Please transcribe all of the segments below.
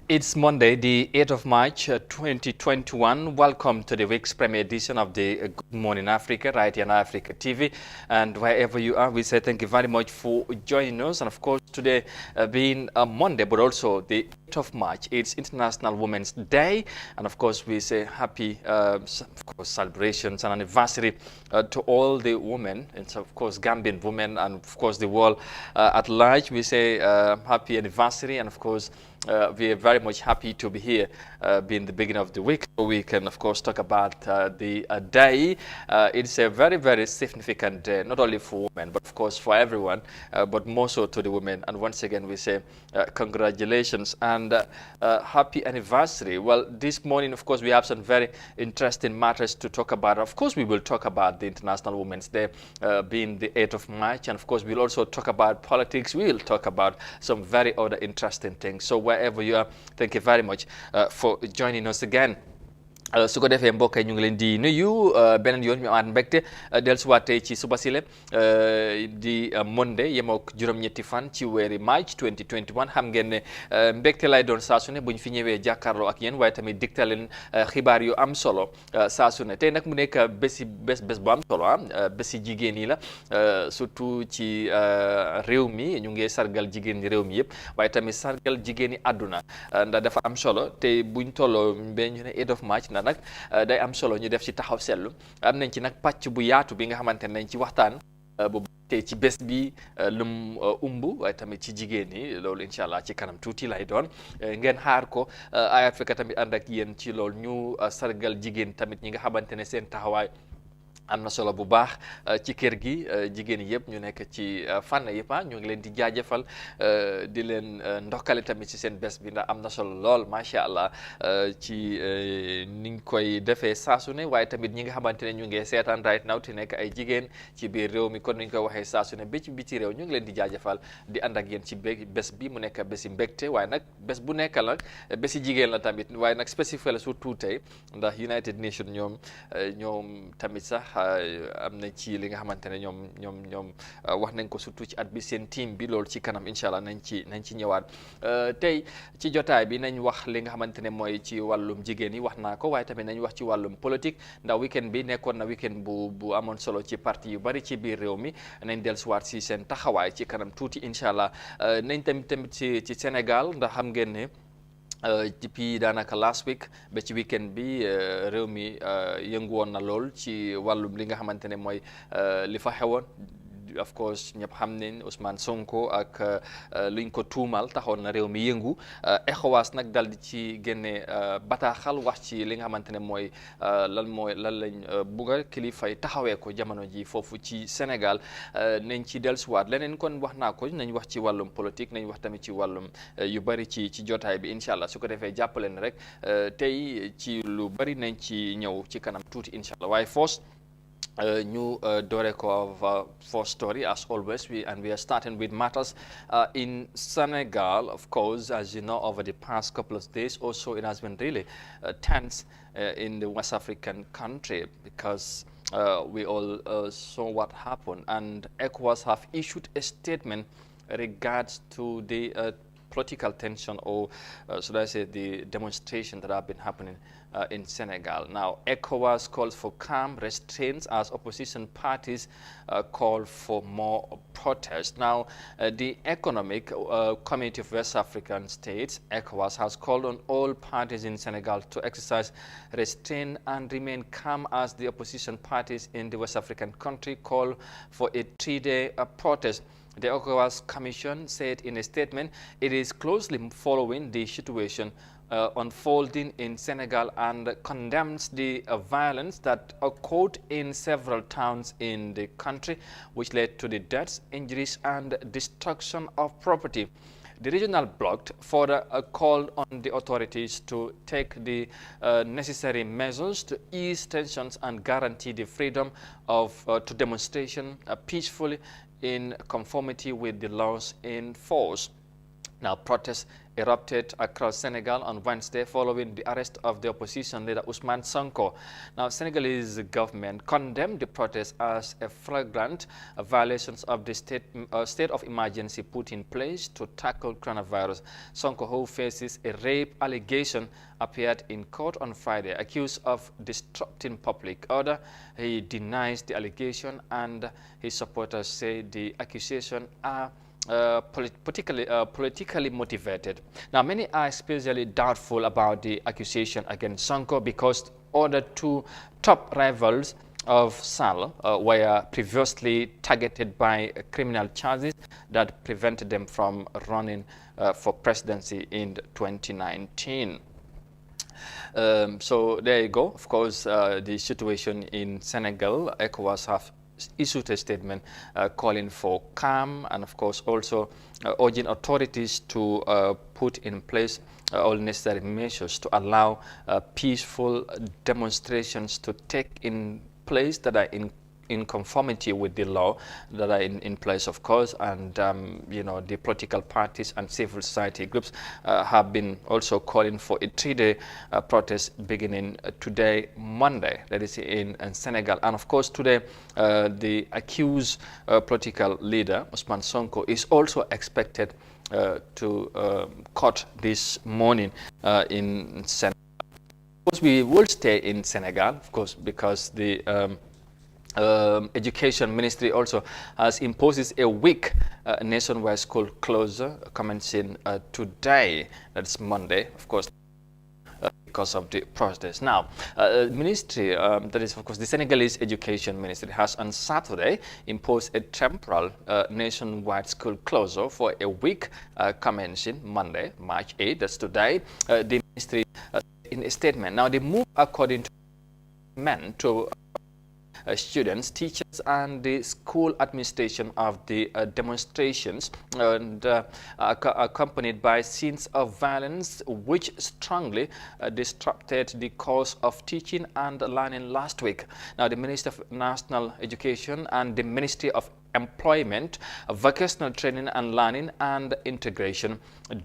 It's Monday, the 8th of March, 2021. Welcome to the week's premiere edition of the Good Morning Africa, right here on Africa TV. And wherever you are, we say thank you very much for joining us. And of course, today being a Monday, but also the 8th of March, it's International Women's Day. And of course, we say happy of course, celebrations and anniversary to all the women, and so of course, Gambian women, and of course, the world at large. We say happy anniversary, and of course, we are very much happy to be here, being the beginning of the week, so we can, of course, talk about the day. It's a very, very significant day, not only for women, but of course for everyone, but more so to the women. And once again, we say congratulations and happy anniversary. Well, this morning, of course, we have some very interesting matters to talk about. Of course, we will talk about the International Women's Day, being the 8th of March, and of course, we'll also talk about politics. We'll talk about some very other interesting things. So wherever you are, thank you very much for joining us again. su ko defee mbokk yi ñu ngi leen di nuyu beneen yoon ñu amaat mbégte dellusiwaat tey ci suba si di Monday yemook juróom-ñetti fan ci weeri March 2021 xam ngeen ne mbégte lay doon saa su ne bu ñu fi ñëwee jàkkaarloo ak yéen waaye tamit digtal leen xibaar yu am solo saa su ne tey nag mu nekk bés bu am solo bési jigéen yi la surtout ci réew mi ñu ngi sargal jigéen ñi réew mi yëpp waaye tamit sargal jigéen ñi àdduna ndax dafa am solo te buñ tolloo ba ñu ne 8 of March nag day am solo ñu def ci taxaw seetlu am nañ ci nag pàcc bu yaatu bi nga xamante ne nañ ci waxtaan bu tey ci bés bi lum waaye tamit ci jigéen ñi loolu incha allah ci kanam tuuti lay doon ngeen xaar ko Eye Africa tamit ànd ak yéen ci loolu ñu sargal jigéen tamit ñi nga xamante ne seen taxawaay am na solo bu baax ci kër gi jigéen yëpp ñu nekk ci fànn yëpp ñu ngi leen di jaajëfal di leen ndokkale tamit ci seen bés bi ndax am na solo lool macha allah ci niñ koy defee saa su ne waaye tamit ñi nga xamante ne ñu ngi seetaan right now te nekk ay jigéen ci biir réew mi kon niñ koy waxee saa su ne ba ci biti réew ñu ngi leen di jaajëfal di ànd ak yéen ci bés bi mu nekk bési mbégte waaye nag bés bu nekk la bési jigéen la tamit waaye nag spécifique la surtout tey ndax United Nations ñoom tamit sax am na ci li nga xamante ne ñoom wax nañ ko surtout ci at bi seen team bi loolu ci kanam incha allah nañ ci ñëwaat tey ci jotaay bi nañ wax li nga xamante ne mooy ci wàllum jigéen yi wax naa ko waaye tamit nañ wax ci wàllum politique ndax weekend bi nekkoon na weekend bu amoon solo ci parti yu bari ci biir réew mi nañ dellusiwaat si seen taxawaay ci kanam tuuti incha allah nañ tamit ci Sénégal ndax xam ngeen ne depuis daanaka last week ba ci weekend bi réew mi yëngu woon na lool ci wàllum li nga xamante ne mooy li fa xewoon of course ñëpp xam nañ Ousmane Sonko ak luñ ko tuumal taxoon na réew mi yëngu ECOWAS nag dal di ci génne bataaxal wax ci li nga xamante ne mooy lan lañ bugga kilifay taxawee ko jamono ji foofu ci Sénégal nañ ci dellusiwaat leneen kon wax naa ko nañ wax ci wàllum politique nañ wax tamit ci wàllum yu bari ci jotaay bi incha allah su ko defee jàppale ne rek tey ci lu bari nañ ci ñëw ci kanam tuuti incha allah waaye foos ñu doore ko of first story as always we are starting with matters in Senegal. Of course, as you know, over the past couple of days also it has been really tense in the West African country because we all saw what happened, and ECOWAS have issued a statement regards to the political tension, or should I say the demonstration that have been happening in Senegal. Now, ECOWAS calls for calm restraints as opposition parties call for more protest. Now, the Economic Community of West African States, ECOWAS, has called on all parties in Senegal to exercise restraint and remain calm as the opposition parties in the West African country call for a 3-day protest. The ECOWAS Commission said in a statement it is closely following the situation unfolding in Senegal and condemns the violence that occurred in several towns in the country, which led to the deaths, injuries, and destruction of property. The regional bloc further called on the authorities to take the necessary measures to ease tensions and guarantee the freedom of to demonstration peacefully in conformity with the laws in force. Now, protests erupted across Senegal on Wednesday following the arrest of the opposition leader Ousmane Sonko. Now, Senegalese government condemned the protests as a flagrant violation of the state of emergency put in place to tackle coronavirus. Sonko, who faces a rape allegation, appeared in court on Friday, accused of disrupting public order. He denies the allegation, and his supporters say the accusation are politically motivated. Now, many are especially doubtful about the accusation against Sonko because other two top rivals of Sall were previously targeted by criminal charges that prevented them from running for presidency in 2019. So there you go. Of course, the situation in Senegal, ECOWAS have issued a statement calling for calm and, of course, also urging authorities to put in place all necessary measures to allow peaceful demonstrations to take in place that are in conformity with the law that are in place, of course, and you know, the political parties and civil society groups have been also calling for a 3-day protest beginning today, Monday, that is in Senegal. And of course, today the accused political leader Ousmane Sonko is also expected to court this morning in Senegal. Of course, we will stay in Senegal, of course, because the Education Ministry also has imposes a week nationwide school closure commencing today. That's Monday, of course, because of the protest. Now, ministry, that is, of course, the Senegalese Education Ministry has on Saturday imposed a temporal nationwide school closure for a week commencing Monday, March 8th. That's today. The ministry in a statement. Now, the move, according to men, to students, teachers, and the school administration of the demonstrations, and accompanied by scenes of violence which strongly disrupted the course of teaching and learning last week. Now, the Minister of National Education and the Ministry of Employment, Vocational Training and Learning and Integration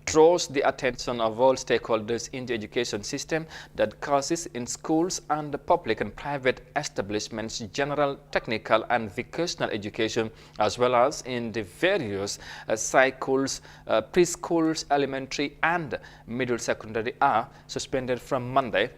draws the attention of all stakeholders in the education system that courses in schools and public and private establishments, general, technical and vocational education, as well as in the various schools, preschools, elementary and middle secondary are suspended from Monday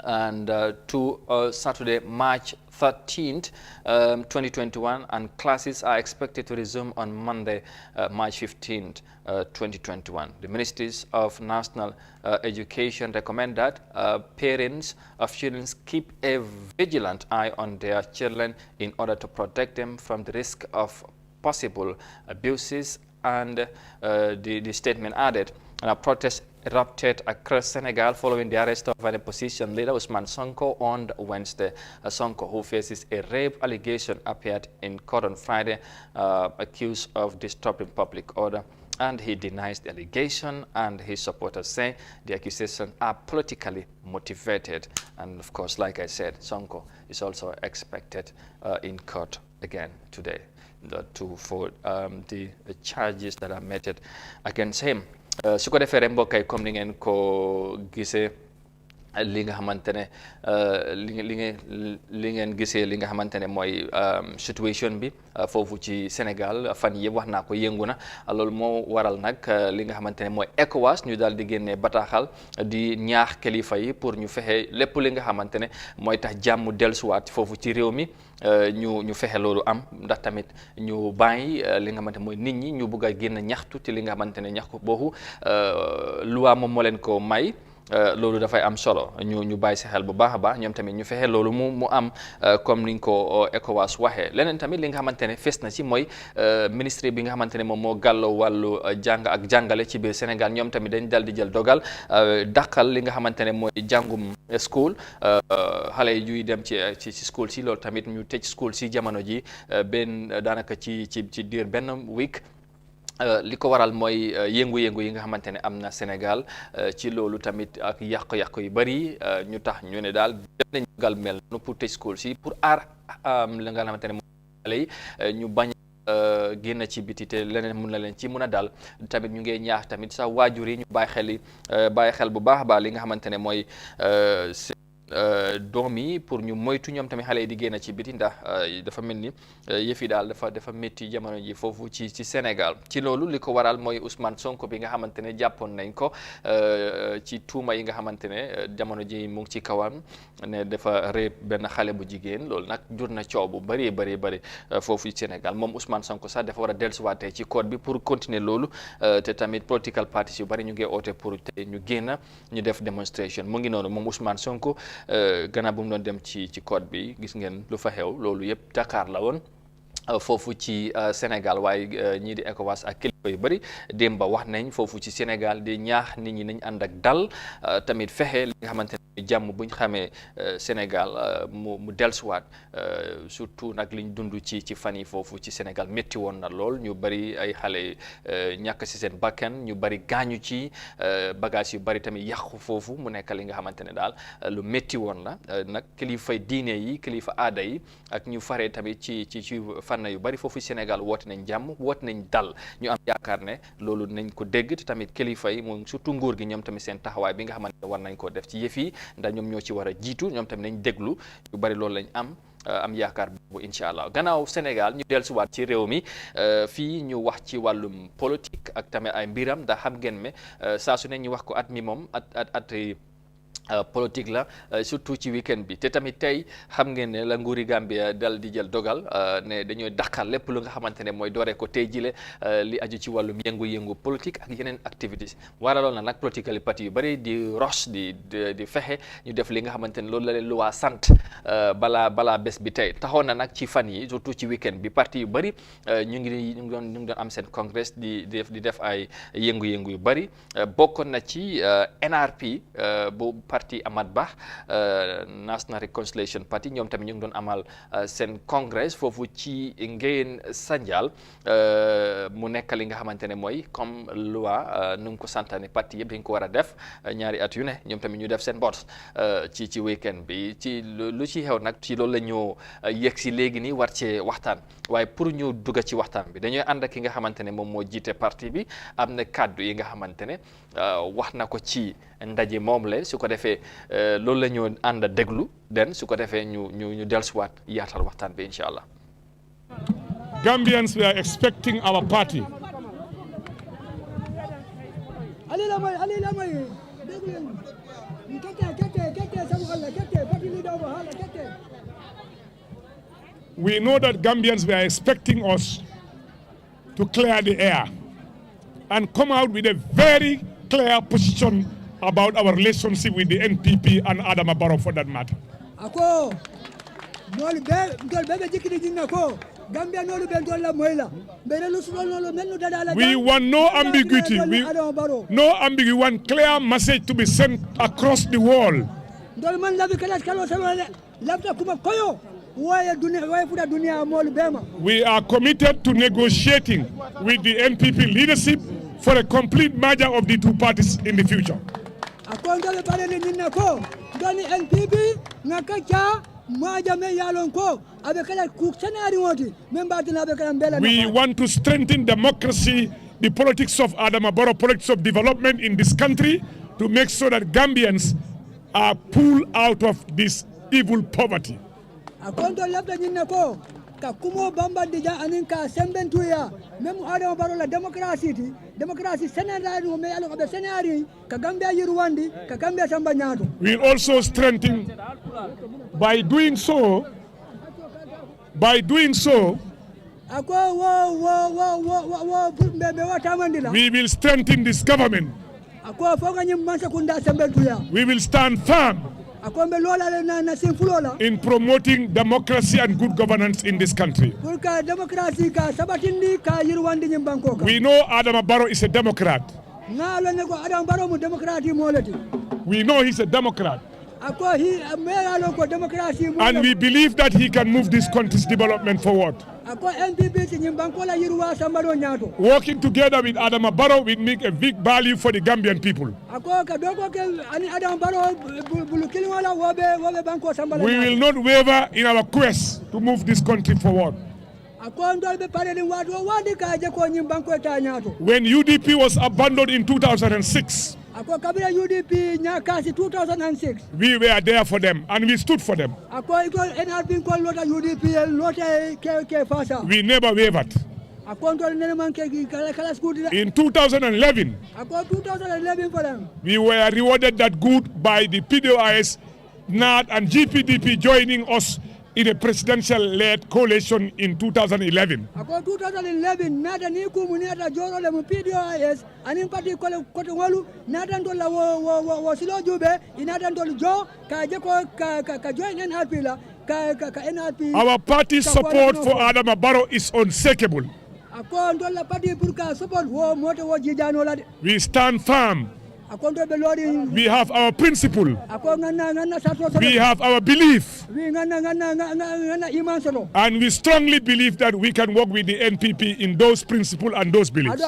and to Saturday, March 13th, 2021, and classes are expected to resume on Monday, March 15th, 2021. The Ministries of National Education recommend that parents of students keep a vigilant eye on their children in order to protect them from the risk of possible abuses, and the statement added, protests erupted across Senegal following the arrest of an opposition leader, Ousmane Sonko, on Wednesday. Sonko, who faces a rape allegation, appeared in court on Friday, accused of disrupting public order, and he denies the allegation, and his supporters say the accusations are politically motivated. And of course, like I said, Sonko is also expected in court again today for the charges that are meted against him. Su ko defee rek mbokk yi, comme ni ngeen ko gisee li nga xamante ne li ngeen gisee li nga xamante ne mooy situation bi foofu ci Sénégal fan yëpp wax naa ko yëngu na. Loolu moo waral nag li nga xamante ne mooy ECOWAS ñu daal di génnee bataaxal di ñaax kilifa yi pour ñu fexe lépp li nga xamante ne mooy tax jàmm dellusiwaat foofu ci réew mi, ñu fexe loolu am, ndax tamit ñu bàyyi li nga xamante mooy nit ñi ñu bëgg a génn ñaxtu ci li nga xamante ne ñaxtu boobu loi moom moo leen ko may. loolu dafay am solo ñu bàyyi si xel bu baax a baax, ñoom tamit ñu fexe loolu mu am comme niñ ko ECOWAS waxee. Leneen tamit li nga xamante ne fees na ci mooy ministre bi nga xamante ne moom moo gàlloo wàllu jàng ak jàngale ci biir Sénégal, ñoom tamit dañ dal di jël dogal dàqal li nga xamante ne mooy jàngum school, xale yi ñuy dem ci school si, loolu tamit ñu tëj school si jamono ji benn daanaka ci diir benn week. li ko waral mooy yëngu-yëngu yi nga xamante ne am na Sénégal ci loolu tamit ak yàqu-yàqu yu bëri ñu tax ñu ne daal jël nañu gal mel noonu pour tëj school si pour aar li nga xamante ne mooy xale yi ñu bañ génn ci biti te leneen mun na leen ci mun a dal tamit ñu ngi ñaax tamit sax waajur yi ñu bàyyi xel bu baax a baax li nga xamante ne mooy doom yi pour ñu moytu ñoom tamit xale yi di génn ci biti ndax dafa mel ni yëf yi daal dafa métti jamono ji foofu ci Sénégal ci loolu li ko waral mooy Ousmane Sonko bi nga xamante ne jàppoon nañ ko ci tuuma yi nga xamante ne jamono ji mu ngi ci kawam ne dafa réeb benn xale bu jigéen loolu nag jur na coow bu bëri foofu ci Sénégal moom Ousmane Sonko sax dafa war a dellusiwaatee ci code bi pour continuer loolu te tamit political parties yu bëri ñu ngi oote pour te ñu génn ñu def démonstration mu ngi noonu moom Ousmane Sonko gannaaw bu mu doon dem ci code bi gis ngeen lu fa xew loolu yëpp Dakar la woon foofu ci Sénégal waaye ñii di ECOWAS ak kilifa yu bëri démb ba wax nañ foofu ci Sénégal di ñaax nit ñi nañ ànd ak dal tamit fexe li nga xamante ne jàmm buñ xamee Sénégal mu dellusiwaat surtout nag liñ dund ci fan yi foofu ci Sénégal métti woon na lool ñu bëri ay xale ñàkk si seen bakkan ñu bëri gaañu ci bagage yu bëri tamit yàqu foofu mu nekk li nga xamante ne daal lu métti woon la nag kilifa diine yi kilifa aada yi ak ñu faree tamit ci fànn yu bari foofu Sénégal woote nañ jàmm woote nañ dal ñu am yaakaar ne loolu nañ ko dégg te tamit kilifa yi moom surtout nguur gi ñoom tamit seen taxawaay bi nga xamante ne war nañ koo def ci yëf yi ndax ñoom ñoo ci war a jiitu ñoom tamit nañ déglu yu bari loolu lañ am yaakaar boobu incha allah gannaaw Sénégal ñu dellusiwaat ci réew mi fii ñu wax ci wàllum politique ak tamit ay mbiram ndax xam ngeen ne saa su ne ñu wax ko at mi moom at politique la surtout ci weekend bi te tamit tey xam ngeen ne la nguuri Gambia dal di jël dogal ne dañooy dàqal lépp lu nga xamante ne mooy dooree ko tey jile li aju ci wàllum yëngu-yëngu politique ak yeneen activités waraloon na nag political party yu bëri di rush di fexe ñu def li nga xamante ne loolu la leen luwaa sant balaa bés bi tey taxoon na nag ci fan yi surtout ci weekend bi parti yu bëri ñu ngi doon am seen congrès di def ay yëngu-yëngu yu bëri bokkoon na ci NRP bu parti Amat Bah National Reconciliation Party ñoom tamit ñu ngi doon amal seen congrès foofu ci Ngéyeen Sanjal mu nekk li nga xamante ne mooy comme loi nu ngi ko santaane parti yëpp dañ ko war a def ñaari at yu ne ñoom tamit ñu def seen bot ci weekend bi ci lu ci xew nag ci loolu la ñu yegg si léegi nii war cee waxtaan waaye pour ñu dugg ci waxtaan bi dañooy ànd ak ki nga xamante ne moom moo jiite parti bi am na kàddu yi nga xamante ne wax na ko ci ndaje moom la su ko defee loolu la ñu ànd déglu den su ko defee ñu dellusiwaat yaatal waxtaan bi incha allah. Gambians, we are expecting our party. We know that Gambians were expecting us to clear the air and come out with a very clear position about our relationship with the NPP and Adama Barrow for that matter. We want no ambiguity. No ambiguity. We want clear message to be sent across the world. We are committed to negotiating with the NPP leadership for a complete merger of the two parties in the future. We want to strengthen democracy, the politics of Adama Barrow, politics of development in this country, to make sure that Gambians are pulled out of this evil poverty. Kumo bamba dija aninka sembentuya memu Adama Barrow la democracy Senegal me alo be Senegal ka Gambia yirwandi ka Gambia samba nyaato. We also strengthen by doing so we will strengthen this government. We will stand firm in promoting democracy and good governance in this country. We know Adama Barrow is a Democrat. We know he's a Democrat. And we believe that he can move this country's development forward. Working together with Adama Barrow will make a big value for the Gambian people. We will not waver in our quest to move this country forward. When UDP was abandoned in 2006, we were there for them and we stood for them. We never wavered. In 2011, we were rewarded that good by the PDOIS, NAD and GPDP joining us in a presidential-led coalition in 2011. Our party's support for Adama Barrow is unshakable. We stand firm. We have our principle. We have our belief. And we strongly believe that we can work with the NPP in those principles and those beliefs.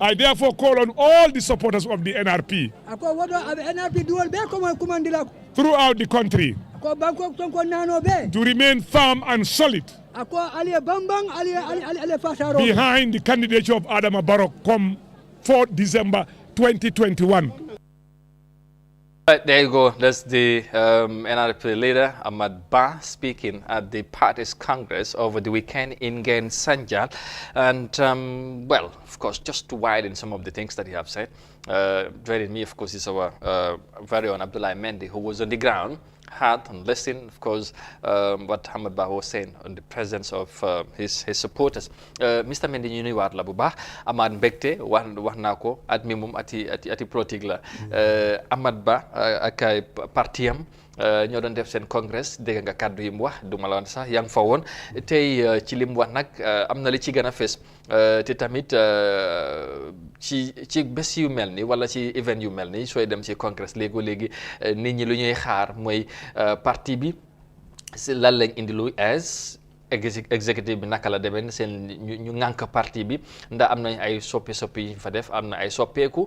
I therefore call on all the supporters of the NRP throughout the country to remain firm and solid behind the candidature of Adama Barrow come 4th December 2021. Right, there you go. That's the NRP leader, Ahmad Ba, speaking at the party's Congress over the weekend in Senegal. And, well, of course, just to widen some of the things that he have said, joining me, of course, is our very own Abdullah Mendy, who was on the ground, heard and listened, of course, what Ahmad Ba was saying on the presence of his supporters. Mr. Mendy, ñu nuyuwaat la bu baax amaat mbégte wax naa ko at mi moom ati politique la Ahmad Ba ak ay partiyam ñoo doon def seen congrès dégg nga kàddu yi mu wax du ma la woon sax yaa ngi fa woon tey ci li mu wax nag am na li ci gën a fës te tamit ci bés yu mel ni wala ci event yu mel ni sooy dem ci congrès léegi nit ñi lu ñuy xaar mooy parti bi lan lañ indi lu exécutif bi naka la demee seen ñu ŋànk parti bi ndax am nañ ay soppi yi ñu fa def am na ay soppeeku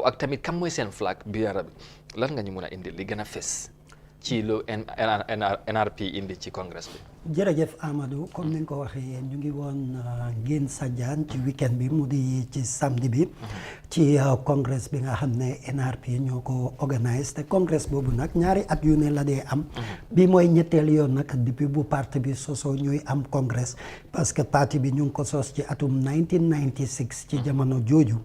ak tamit kam mooy seen flag bi yara bi lan nga ñu mën a indi li gën a fës ci lu NRP indi ci congrès bi. jërëjëf Amadou comme ni nga ko waxee ñu ngi woon ngeen sajjaan ci weekend bi mu di ci samedi bi ci congrès bi nga xam ne NRP ñoo ko organise te congrès boobu nag ñaari at yu ne la dee am bi mooy ñetteel yoon nag depuis bu parti bi sosoo ñuy am congrès parce que parti bi ñu ngi ko sos ci atum 1996 ci jamono jooju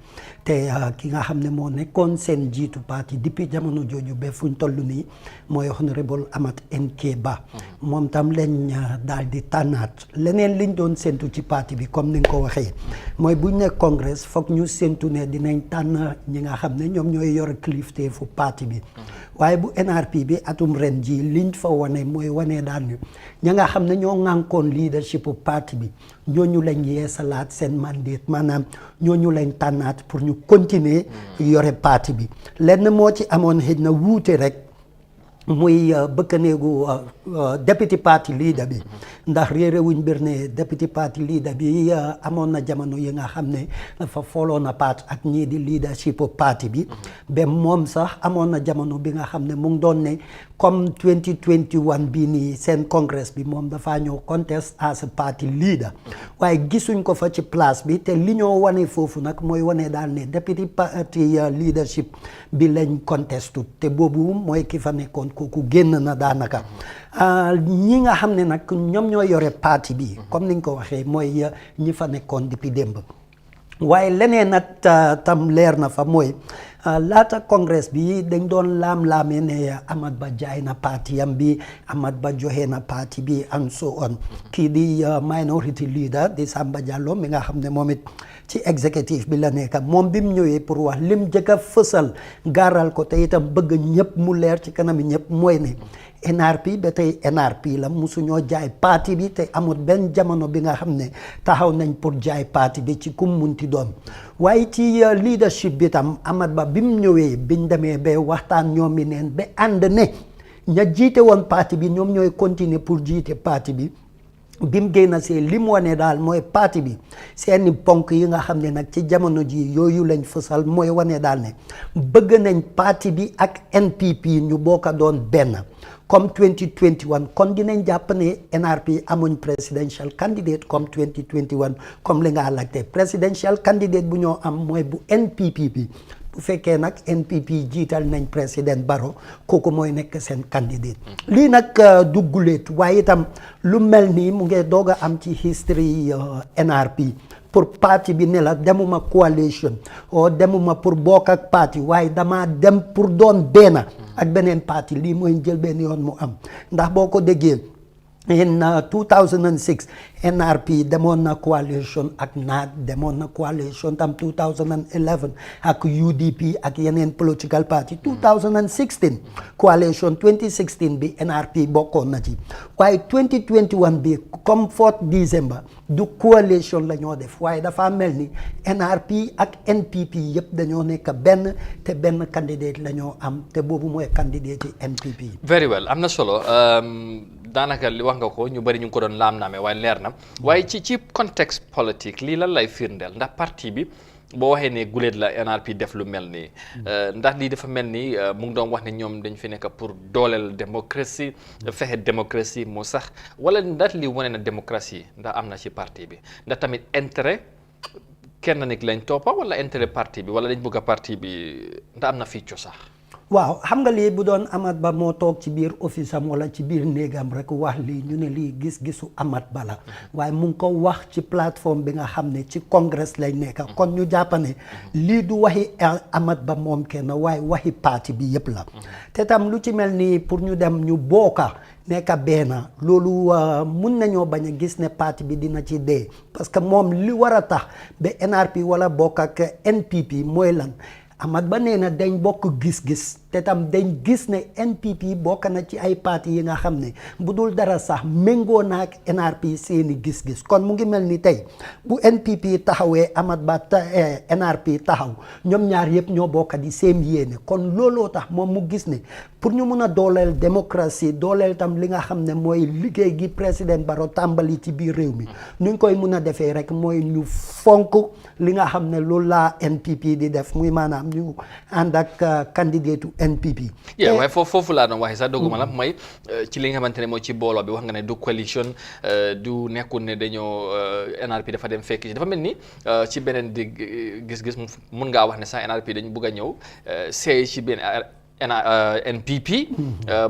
te ki nga xam ne moo nekkoon seen jiitu parti depuis jamono jooju ba fuñ toll nii mooy honorable Amat NK Ba moom tam lañ daal di tànnaat leneen liñ doon séntu ci parti bi comme ni nga ko waxee mooy buñ ne congrès foog ñu séntu ne dinañ tànn ñi nga xam ne ñoom ñooy yor kilifteefu parti bi waaye bu NRP bi atum ren ji liñ fa wane mooy wane daal ni ña nga xam ne ñoo ŋànkoon leadership parti bi ñooñu lañ yeesalaat seen mandate maanaam ñooñu lañ tànnaat pour ñu continuer yore parti bi lenn moo ci amoon xëy na wuute rek muy bëkkaneegu deputy party leader bi ndax réeré wuñ mbir ne deputy party leader bi amoon na jamono yi nga xam ne dafa follow na part ak ñii di leadership party bi ba moom sax amoon na jamono bi nga xam ne mu ngi doon ne comme 2021 bii nii seen congrès bi moom dafaa ñëw contest as a party leader waaye gisuñ ko fa ci place bi te li ñoo wane foofu nag mooy wane daal ne deputy party leadership bi lañ contestu te boobu mooy ki fa nekkoon kooku génn na daanaka ñi nga xam ne nag ñoom ñoo yore parti bi comme niñ ko waxee mooy ñi fa nekkoon depuis démb waaye leneen nag tam leer na fa mooy laata congrès bi dañ doon laam-laamee ne Amat Ba jaay na parti am bi Amat Ba joxe na parti bi and so on kii di minority leader di Samba Diallo mi nga xam ne moom it ci exécutif bi la nekk moom bi mu ñëwee pour wax lim jëkk a fësal gaaral ko te itam bëgg ñëpp mu leer ci kanami ñëpp mooy ne NRP ba tey NRP la musuñoo jaay parti bi te amul benn jamono bi nga xam ne taxaw nañ pour jaay parti bi ci kum munti doon waaye ci leadership bi tam Amat Ba bi mu ñëwee biñ demee ba waxtaan ñoom mi neen ba ànd ne ña jiite woon parti bi ñoom ñooy continuer pour jiite parti bi bim génn see li mu wane daal mooy parti bi seeni ponk yi nga xam ne nag ci jamono ji yooyu lañ fësal mooy wane daal ne bëgg nañ parti bi ak NPP ñu bokk doon benn comme 2021 kon dinañ jàpp ne NRP amuñ presidential candidate comme 2021 comme li nga laajte presidential candidate bu ñoo am mooy bu NPP bi bu fekkee nag NPP jiital nañ président Barrow kooku mooy nekk seen candidate lii nag du guléet waaye itam lu mel nii mu ngi doog a am ci history NRP pour parti bi ne la demuma coalition o demuma pour bokk ak parti waaye dama dem pour doon benn ak beneen parti lii mooy jël benn yoon mu am ndax boo ko déggee in 2006 NRP demoon na coalition ak NAD demoon na coalition tam 2011 ak UDP ak yeneen political party 2016 coalition 2016 bi NRP bokkoon na ci waaye 2021 bi comme 4 December du coalition la ñoo def waaye dafa mel ni NRP ak NPP yëpp dañoo nekk benn te benn candidate la ñoo am te boobu mooy candidate yi NPP. Very well am na solo daanaka li wax nga ko ñu bari ñu ngi ko doon laam-naame waaye leer na waaye ci contexte politique lii lan lay firndeel ndax parti bi boo waxee ne guléet la NRP def lu mel nii ndax lii dafa mel ni mu ngi doon wax ne ñoom dañ fi nekk pour dooleel démocratie fexe démocratie moo sax wala ndax lii wane na démocratie ndax am na ci parti bi ndax tamit intérêt kenn nit lañ toppa wala intérêt parti bi wala dañ bëgg a parti bi ndax am na fii sax. waaw xam nga lii bu doon Amat Bah moo toog ci biir office am wala ci biir néegam rek wax lii ñu ne lii gis-gisu Amat Bah la waaye mu ngi ko wax ci plateforme bi nga xam ne ci congrès lay nekk kon ñu jàppane lii du waxi Amat Bah moom kenn waaye waxi parti bi yëpp la te tam lu ci mel ni pour ñu dem ñu bokka nekk benn loolu mun nañoo bañ a gis ne parti bi dina ci dee parce que moom li war a tax ba NRP wala bokk ak NPP mooy lan Amat Bah nee na dañ bokk gis-gis te tam dañ gis ne NPP bokk na ci ay parti yi nga xam ne bu dul dara sax méngoo na ak NRP seeni gis-gis kon mu ngi mel ni tey bu NPP taxawee Amat Bah NRP taxaw ñoom ñaar yëpp ñoo bokk di seen yéene kon looloo tax moom mu gis ne pour ñu mun a dooleel démocratie dooleel tam li nga xam ne mooy liggéey gi président Barrow tàmbali ci biir réew mi nuñ koy mun a defee rek mooy ñu fonk li nga xam ne loolu laa NPP di def muy maanaam ñu ànd ak candidate NPP. waaye foofu laa doon waxee sax dogguma la mooy ci li nga xamante ne mooy ci booloo bi wax nga ne du coalition du nekkul ne dañoo NRP dafa dem fekk ci dafa mel ni ci beneen di gis-gis mun ngaa wax ne sax NRP dañu bugg a ñëw seey ci benn NPP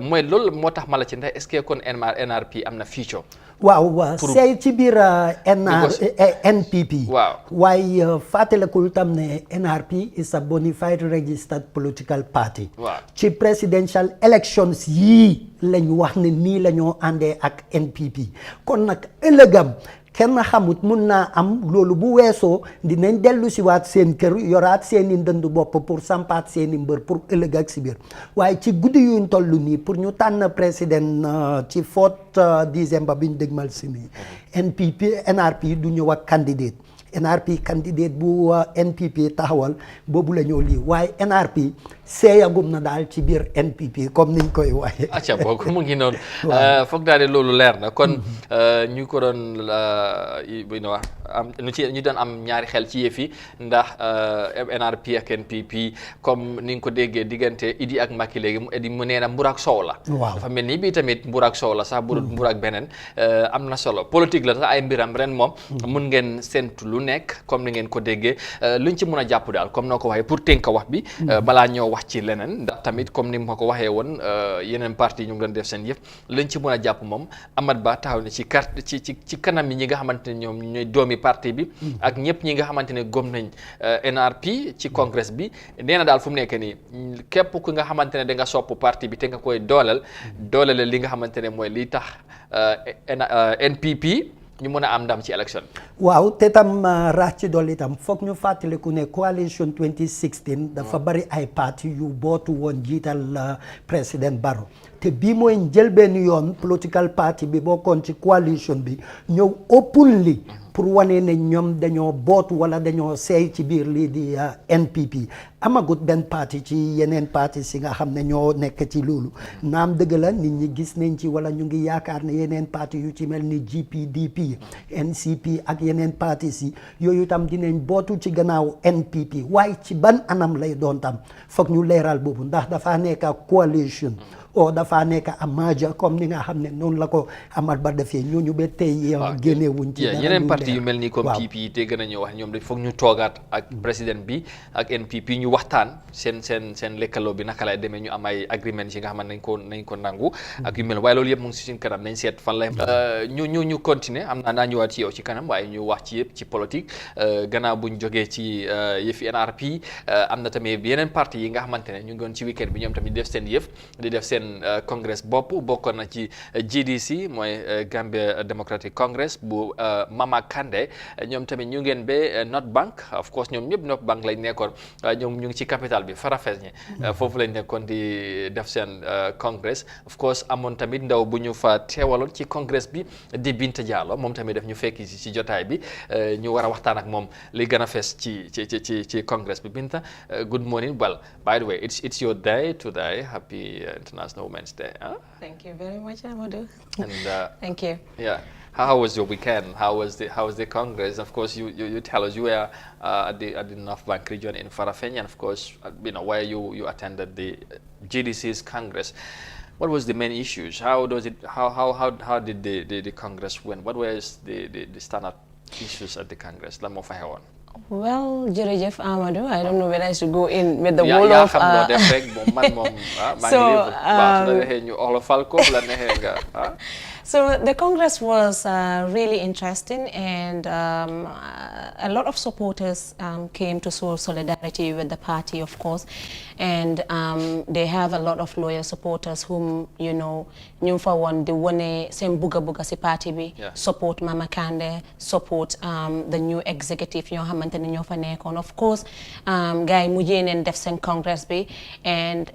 mooy loolu moo tax ma la ci ndax est-ce que kon NRP am na future. waaw seey ci biir NPP. waaw waaye fàttalikul tam ne NRP is a bona fide registered political party. waaw ci presidential elections yii lañ wax ne nii la ñoo àndee ak NPP kon nag ëllëgam kenn xamut mun naa am loolu bu weesoo dinañ dellu si waat seen kër yoraat seeni ndënd bopp pour sampaat seeni mbër pour ëllëg ak si biir waaye ci guddi yuñ toll nii pour ñu tànn président ci 4 décembre bi ñu dégmal si nii NRP du ñëw ak candidate NRP candidate bu NPP taxawal boobu la ñoo lii waaye NRP seeyagum na daal ci biir NPP comme niñ koy waxee. acca boobu mu ngi noonu. foog daal de loolu leer na kon ñu ko doon bu ñu wax am ñu doon am ñaari xel ci yëf yi ndax NRP ak NPP comme ni nga ko déggee diggante Idi ak Macky léegi Idi mu nee na mbur ak soow la. waaw dafa mel ni bii tamit mbur ak soow la sax bu mbur ak beneen am na solo politique la sax ay mbiram ren moom. mun ngeen séntu lu nekk comme ni ngeen ko déggee luñ ci mun a jàpp daal comme noo ko waxee pour tënk wax bi. balaa ñoo wax ci leneen ndax tamit comme ni ma ko waxee woon yeneen parti ñu ngi doon def seen yëf lañ ci mën a jàpp moom Amat Bah taxaw ne ci carte ci kanam yi ñi nga xamante ne ñoom ñooy doomi parti bi ak ñëpp ñi nga xamante ne gom nañ NRP ci congrès bi nee na daal fu mu nekk nii képp ku nga xamante ne da nga sopp parti bi te nga koy dooleel li nga xamante ne mooy liy tax NPP ñu mën a am ndam ci élection bi. waaw te tam rax ci dolli itam foog ñu fàttaliku ne coalition 2016 dafa bari ay parti yu bootu woon jiital président Barrow te bii mooy njëlbeen yoon political party bi bokkoon ci coalition bi ñëw openly pour wane ne ñoom dañoo bootu wala dañoo seey ci biir lii di NPP amagut benn parti ci yeneen parti si nga xam ne ñoo nekk ci loolu naam dëgg la nit ñi gis nañ ci wala ñu ngi yaakaar ne yeneen parti yu ci mel ni GPDP NCP ak yeneen parti si yooyu tam dinañ bootu ci gannaaw NPP waaye ci ban anam lay doon tam foog ñu leeral boobu ndax dafa nekk coalition o dafa nekk a merger comme ni nga xam ne noonu la ko Amat Bah defee ñooñu ba tey génne wuñ ci dara yeneen parti yu mel ni comme PP te gën a ñëw wax ñoom dañ foog ñu toogaat ak président bi ak NPP ñu waxtaan seen lekkaloo bi naka lay demee ñu am ay agreement yi nga xam ne nañ ko nangu ak yu mel waaye loolu yëpp mu ngi si suñ kanam nañ seet fan lay ñu continuer am naa ñëwaat ci yow ci kanam waaye ñu wax ci yëpp ci politique gannaaw buñ jógee ci yëfi NRP am na tamit yeneen parti yi nga xamante ne ñu ngi woon ci weekend bi ñoom tamit def seen yëf di def seen congrès bopp bokkoon na ci GDC mooy Gambia Democratic Congress bu Mama Kandeh ñoom tamit ñu ngeen ba North Bank of course ñoom ñëpp North Bank lañ nekkoon ñoom ñu ngi ci capital bi Farafenni foofu lañ nekkoon di def seen congrès of course amoon tamit ndaw bu ñu fa teewaloon ci congrès bi di Binta Diallo moom tamit daf ñu fekki ci jotaay bi ñu war a waxtaan ak moom li gën a fees ci congrès bi Binta good morning. Well, by the way, it's your day today. Happy International Women's Day. Huh? Thank you very much, Amadou. And thank you. Yeah. How was your weekend? How was the Congress? Of course, you tell us you were at the North Bank region in Farafenni, and of course, where you attended the GDC's Congress. What was the main issues? How did the Congress win? What was the standard issues at the Congress? Lan moo fa xewoon. Well, Jerejef Amadou, I don't know whether I should go in with the whole of... So the Congress was really interesting, and a lot of supporters came to show solidarity with the party, of course, and they have a lot of loyal supporters whom, new for one, the one same buga si party bi, support Mama Kandeh, support the new executive, of course, guy mujenen def sen Congress bi, and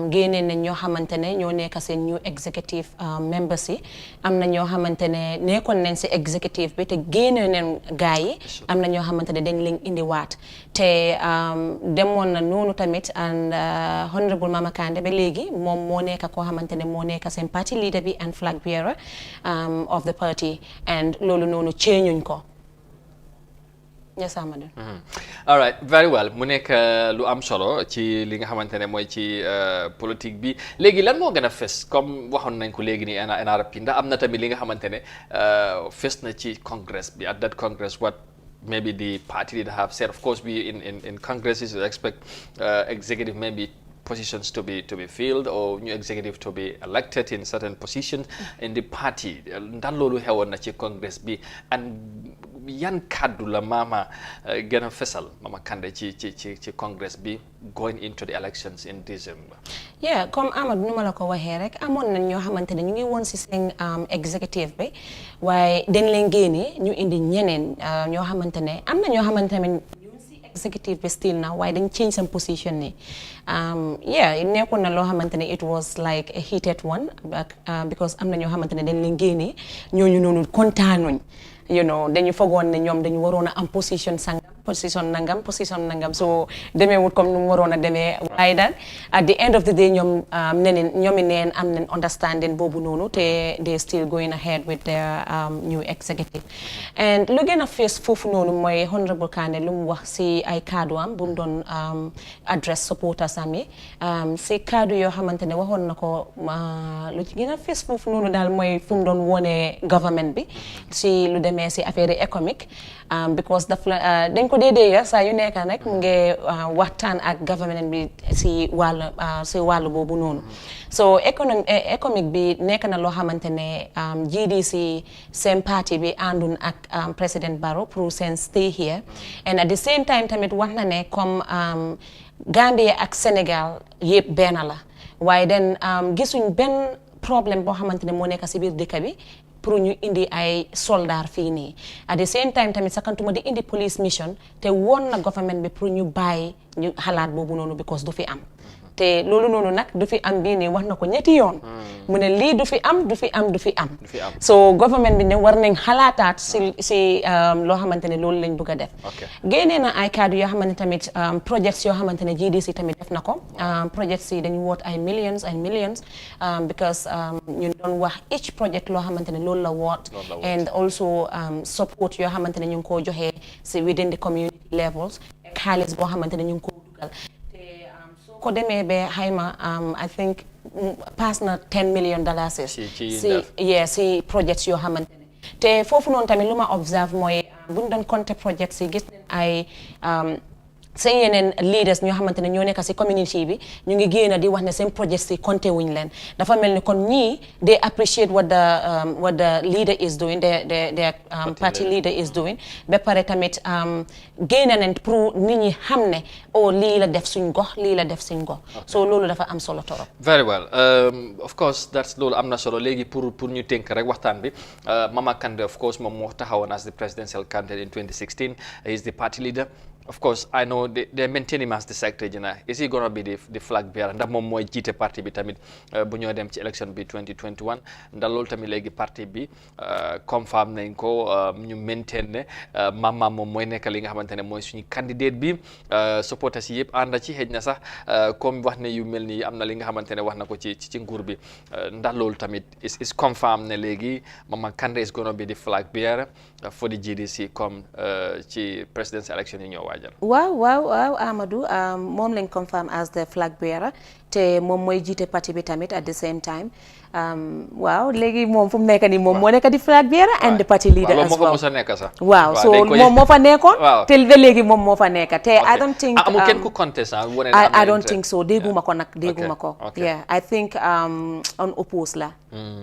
gainen ñoo xamantene ñoo nekk sen new executive members yi. Am na ñoo xamantene nekkoon nañ ci executive bi te génne nañ gaay yi am na ñoo xamantene dañ leen indi waat te demoon na noonu tamit and honorable Mama Kandeh ba léegi moom moo nekk koo xamantene moo nekk seen party leader bi and flag bearer of the party, and loolu noonu ceeñuñ ko. Yes, Amadou. All right, very well. Mu nekk lu am solo ci li nga xamante ne mooy ci politique bi léegi lan moo gën a fes comme waxoon nañ ko léegi nii NRP ndax am na tamit li nga xamante ne fes na ci congress bi at that congress what maybe the party did have said. Of course, we in congresses you expect executive maybe positions to be filled or new executive to be elected in certain positions in the party. Ndax loolu xewoon na ci congress bi and yan kaddu la Mama gën a fesal Mama Kandeh ci congress bi going into the elections in December. Yeah, comme Amadou nu ma la ko waxee rek amoon nañ ñoo xamante ne ñu ngi woon ci seen executive bi waaye dañ leen génne ñu indi ñeneen ñoo xamante ne am na ñoo xamante ne executive bi still now waaye dañ change some position ni nekkoon na loo xamante ne it was like a heated one because am na ñoo xamante ne dañ leen génne ñooñu noonu kontaanuñ dañu fogoon ne ñoom dañu waroon a am position nangam so demee wut comme nu mu waroon a demee waaye daal at the end of the day ñoomi neen am nañ understanding boobu noonu te they still going ahead with their new executive. And lu gën a fees foofu noonu mooy honorable Kandeh lu mu wax si ay kaddu am bu mu doon address supporters am yi si kaddu yoo xamante ne waxoon na ko lu ci gën a fees foofu noonu daal mooy fu mu doon wone government bi si lu demee si affaire économique because dañ ko déedéet saa yu nekk nag mu ngi waxtaan ak government bi si wàllu boobu noonu so économique bi nekk na loo xamante ne GDC seen parti bi àndun ak président Barrow pour seen stay here and at the same time tamit wax na ne comme Gambia ak Senegal yëpp benn la waaye den gisuñ benn problème boo xamante ne moo nekk si biir dëkk bi pour ñu indi ay soldats fii nii at the same time tamit sakantuma di indi police mission te woon na government bi pour ñu bàyyi ñu xalaat boobu noonu because du fi am te loolu noonu nag du fi am bii nii wax na ko ñetti yoon mu ne lii du fi am so government bi ne war nañ xalaataat si loo xamante ne loolu lañ bëgg a def génnee na ay kaddu yoo xamante ne tamit projects yoo xamante ne GDC tamit def na ko projects yi dañu woot ay millions and millions because ñu doon wax each project loo xamante ne loolu la woot and also support yoo xamante ne ñu ngi koo joxee si within the community levels xaalis boo xamante ne ñu ngi koo dugal ko demee ba xayma I think pass na $10 million si projets yoo xamante ne te foofu noonu tamit lu ma observe mooy bu ñu doon compter projets yi gis nañ ay seen yeneen leaders ñoo xamante ne ñoo nekk si community bi ñu ngi génn di wax ne seen projets yi compter wuñ leen dafa mel ni kon ñii they appreciate what the leader is doing their party leader is doing ba pare tamit génn nañ pour nit ñi xam ne lii la def suñ gox lii la def suñ gox so loolu dafa am solo torop. Very well of course that's loolu am na solo léegi pour ñu tënk rek waxtaan bi Mama Kandeh of course moom moo taxawoon as the presidential candidate in 2016 he is the party leader. Of course, I know they maintain him as the secretary general. Is he going to be the flag bearer? Ndax moom mooy jiite parti bi tamit bu ñoo dem ci election bi 2021 ndax loolu tamit léegi parti bi confirm nañ ko ñu maintain ne Mama moom mooy nekk li nga xamante ne mooy suñu candidate bi supporters yi yëpp ànd ci xëj na sax comme wax ne yu mel ni am na li nga xamante ne wax na ko ci nguur bi ndax loolu tamit is confirm ne léegi Mama Kandeh is going to be the flag bearer for the GDC comme ci presidential election yi ñoo waaj. waaw Amadou moom lañ confirm as the flag bearer te moom mooy jiite parti bi tamit at the same time waaw léegi moom fu mu nekk nii moom moo nekk di flag bearer and the party leader as well waaw so moom moo fa nekkoon te ba léegi moom moo fa nekk te I don't think amul kenn ku contest I don't think so dégguma ko nag dégguma ko yeah I think on oppose la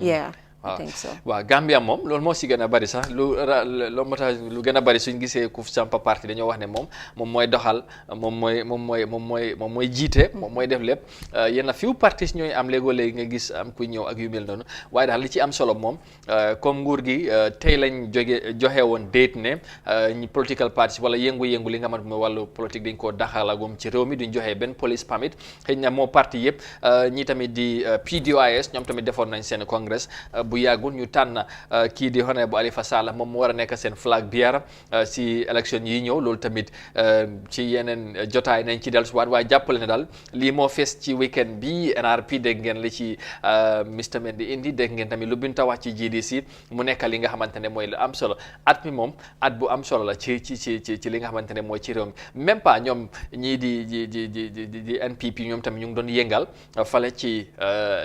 yeah I think so. waaw Gambia moom loolu moo si gën a bari sax loolu moo tax lu gën a bari suñ gisee ku sampa parti dañoo wax ne moom mooy doxal moom mooy jiite moom mooy def lépp yenn few parties ñooy am léegi nga gis am kuy ñëw ak yu mel noonu waaye daal li ci am solo moom comme nguur gi tey lañ joxe woon date ne ñi political parties wala yëngu-yëngu li nga xamante mooy wàllu politique dañ koo daxalagum ci réew mi duñ joxe benn police permit xëy na moo parti yëpp ñi tamit di PDOIS ñoom tamit defoon nañ seen congrès bu yàggul ñu tànn kii di Honorable Halifa Sallah moom mu war a nekk seen flag bearer si élection yi ñëw loolu tamit ci yeneen jotaay nañ ci dellusiwaat waaye jàppale ne daal lii moo fees ci weekend bi NRP dégg ngeen li ci Mr Mendy indi dégg ngeen tamit lu binta wax ci GDC mu nekk li nga xamante ne mooy lu am solo at mi moom at bu am solo la ci li nga xamante ne mooy ci réew mi même pas ñoom ñii di NPP ñoom tamit ñu ngi doon yëngal fale ci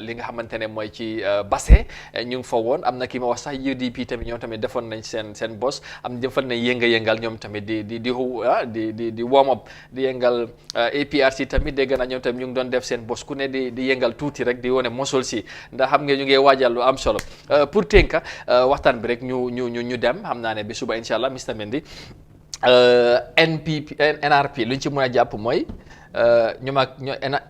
li nga xamante ne mooy ci Basse ñu ngi fa woon am na ki ma wax sax UDP tamit ñoom tamit defoon nañ seen boss am defoon nañ yëngal ñoom tamit di warm up di yëngal APRC tamit dégg na ñoom tamit ñu ngi doon def seen boss ku ne di yëngal tuuti rek di wone mosol si ndax xam nga ñu ngi waajal lu am solo pour tënka waxtaan bi rek ñu dem xam naa ne bi suba incha allah Mr Mendy NRP luñ ci mën a jàpp mooy ñu mag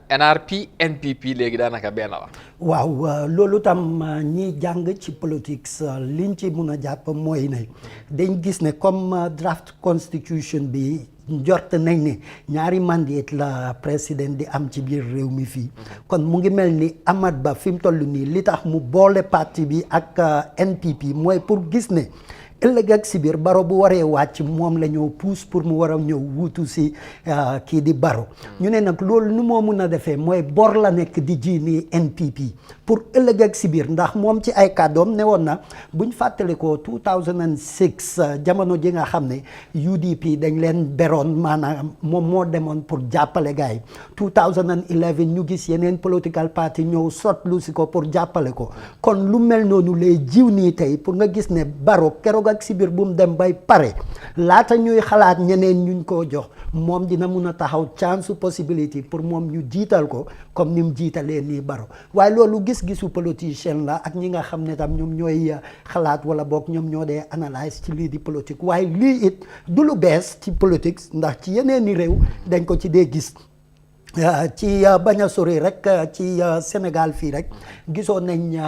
NRP NPP léegi daanaka benn la. waaw loolu tam ñi jàng ci politique liñ ci mun a jàpp mooy ne dañ gis ne comme draft constitution bi njort nañ ne ñaari mandat la président di am ci biir réew mi fii kon mu ngi mel ni Amat Bah fi mu toll nii li tax mu boole parti bi ak NPP mooy pour gis ne ëllëg ak si biir Barrow bu waree wàcc moom la ñëw pousse pour mu war a ñëw wuutu si kii di Barrow ñu ne nag loolu nu moo mun a defee mooy bor la nekk di ji nii NPP pour ëllëg ak si biir ndax moom ci ay kàddoom ne woon na buñ fàttali ko 2006 jamono ji nga xam ne UDP dañ leen beroon maanaam moom moo demoon pour jàppale gars yi 2011 ñu gis yeneen political party ñëw sotlu si ko pour jàppale ko kon lu mel noonu lay jiw nii tey pour nga gis ne Barrow keroog ak si biir bu mu dem bay pare laata ñuy xalaat ñeneen ñuñ koo jox moom dina mun a taxaw chance possibility pour moom ñu jiital ko comme ni mu jiitalee nii Barrow waaye loolu gis-gisu politicien la ak ñi nga xam ne tam ñoom ñooy xalaat wala boog ñoom ñoo dee analyse ci lii di politique waaye lii it du lu bees ci politique ndax ci yeneen i réew dañ ko ci dee gis ci bañ a sori rek ci Sénégal fii rek gisoon nañ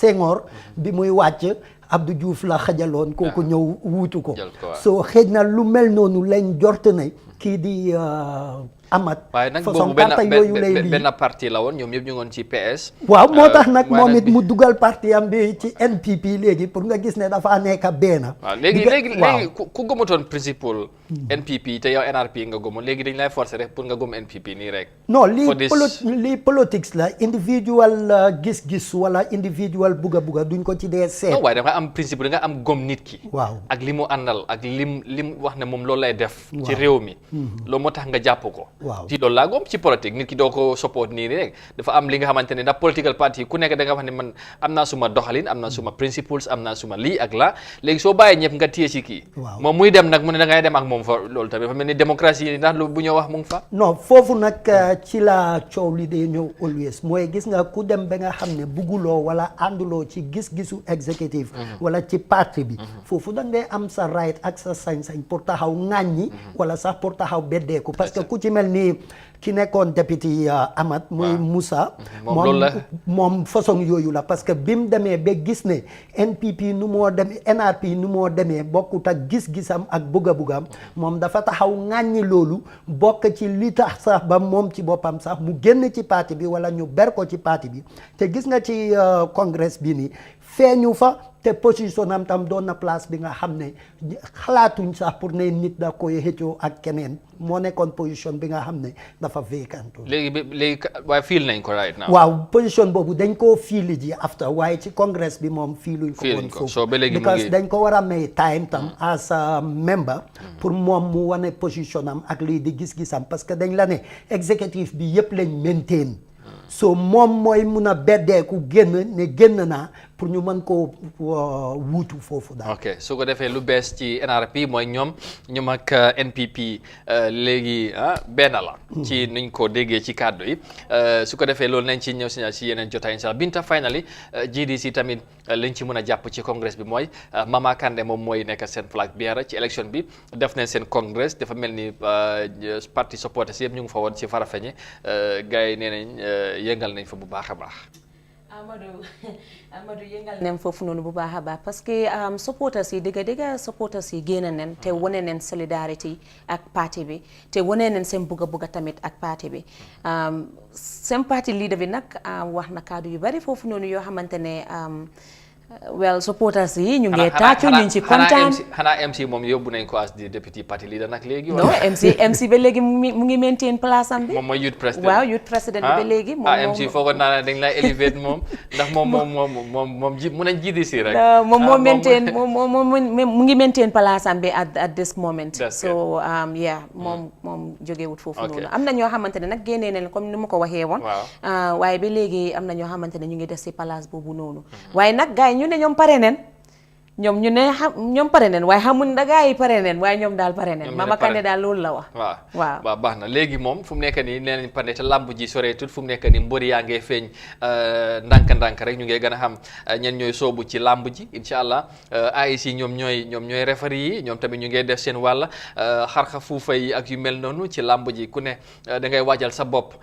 Senghor bi muy wàcc Abdou Diouf la xajaloon kooku ñëw wuutu ko soo xëj na lu mel noonu lañ jort ne kii di Amat waaye nag façon boobu carte yooyu lay lii benn parti la woon ñoom ñëpp ñu ngoon ci PS waaw moo tax nag moom it mu dugal parti am bi ci NPP léegi pour nga gis ne dafa nekk benn waaw léegi ku gëmatoon principal NPP te yow NRP nga gëmoon léegi dañ lay forcer rek pour nga gëm NPP nii rek non lii politique la individual gis-gis wala individual bugga duñ ko ci dee seet non waaye da nga am principe da nga am gëm nit ki waaw ak li mu àndal ak lim wax ne moom loolu lay def ci réew mi loolu moo tax nga jàpp ko waaw ci loolu laa gom ci politique nit ki doo ko support nii rek dafa am li nga xamante ne ndax political party ku nekk da nga wax ne man am naa suma doxalin am naa suma principles am naa suma lii ak la léegi soo bàyyee ñëpp nga téye ci kii moom muy dem nag mu ne da ngay dem ak moom fa loolu tamit dafa mel ni démocratie ndax lu bu ñoo wax mu ngi fa non foofu nag ci la coow li day ñëw always mooy gis nga ku dem ba nga xam ne bugguloo wala ànduloo ci gis-gisu exécutif wala ci parti bi foofu da ngay am sa right ak sa sañ-sañ pour taxaw ŋàññi wala sax pour taxaw beddeeku parce que ku ci mel ni ki nekkoon député Amat muy Moussa moom façon yooyu la parce que bi mu demee ba gis ne NPP nu moo demee NRP nu moo demee bokkut ak gis-gisam ak bugga-buggam moom dafa taxaw ŋàññi loolu bokk ci li tax sax ba moom ci boppam sax mu génn ci parti bi wala ñu ber ko ci parti bi te gis nga ci congrès bi nii feeñu fa te position am tam doon na place bi nga xam ne xalaatuñ sax pour ne nit da koy xëccoo ak keneen moo nekkoon position bi nga xam ne dafa vacant. léegi waaye fiil nañ ko right now. waaw position boobu dañ koo fiili ji after waaye ci congrès bi moom fiiluñ ko woon foofu so ba léegi because dañ ko war a may time tam as a member pour moom mu wane position am ak lii di gis-gisam parce que dañ la ne exécutif bi yëpp lañ maintain so moom mooy mun a beddeeku génn naa pour ñu mën koo wuutu foofu daal. ok su ko defee lu bees ci NRP mooy ñoom ak NPP léegi benn la. ci nuñ ko déggee ci kàddu yi su ko defee loolu nañ ci ñëw si yeneen jotaay incha allah Binta finally GDC tamit liñ ci mën a jàpp ci congrès bi mooy Mama Kandeh moom mooy nekk seen flag bearer ci élection bi def nañ seen congrès dafa mel ni parti supporters yëpp ñu ngi fa woon ci Farafenni gars yi nee nañ yëngal nañ fa bu baax a baax. Amadou yëngal nañ foofu noonu bu baax a baax parce que supporters yi dëgg supporters yi génn nañ te wane nañ solidarité ak parti bi te wane nañ seen bugga tamit ak parti bi seen parti leader bi nag wax na kaddu yu bari foofu noonu yoo xamante ne well supporters yi ñu ngi tàccu ñu ci kontaan xanaa MC moom yóbbu nañ ko as di deputy party leader nag léegi non MC ba léegi mu ngi maintain place am bi moom mooy youth president waaw youth president bi ba léegi MC foogoon naa ne dañ lay elevate moom ndax moom ji mun nañ GDC rek moom moo maintain mu ngi maintain place am bi at this moment so yeah moom jógewut foofu noonu am na ñoo xamante ne nag génnee nañ comme ni ma ko waxee woon waaye ba léegi am na ñoo xamante ne ñu ngi des si place boobu noonu waaye nag ñu ne ñoom pare neen ñoom pare neen waaye xamul da gaa yi pare neen waaye ñoom daal pare neen Mama Kandeh daal loolu la wax waaw baax na léegi moom fu mu nekk nii nee nañ pare te lamb ji soreetul fu mu nekk nii mbëri yaa ngee feeñ ndànk-ndànk rek ñu ngee gën a xam ñen ñooy soobu ci lamb ji incha allah AIC ñoom ñooy referee yi ñoom tamit ñu ngee def seen wàll xarxa fuufa yi ak yu mel noonu ci lamb ji ku ne da ngay waajal sa bopp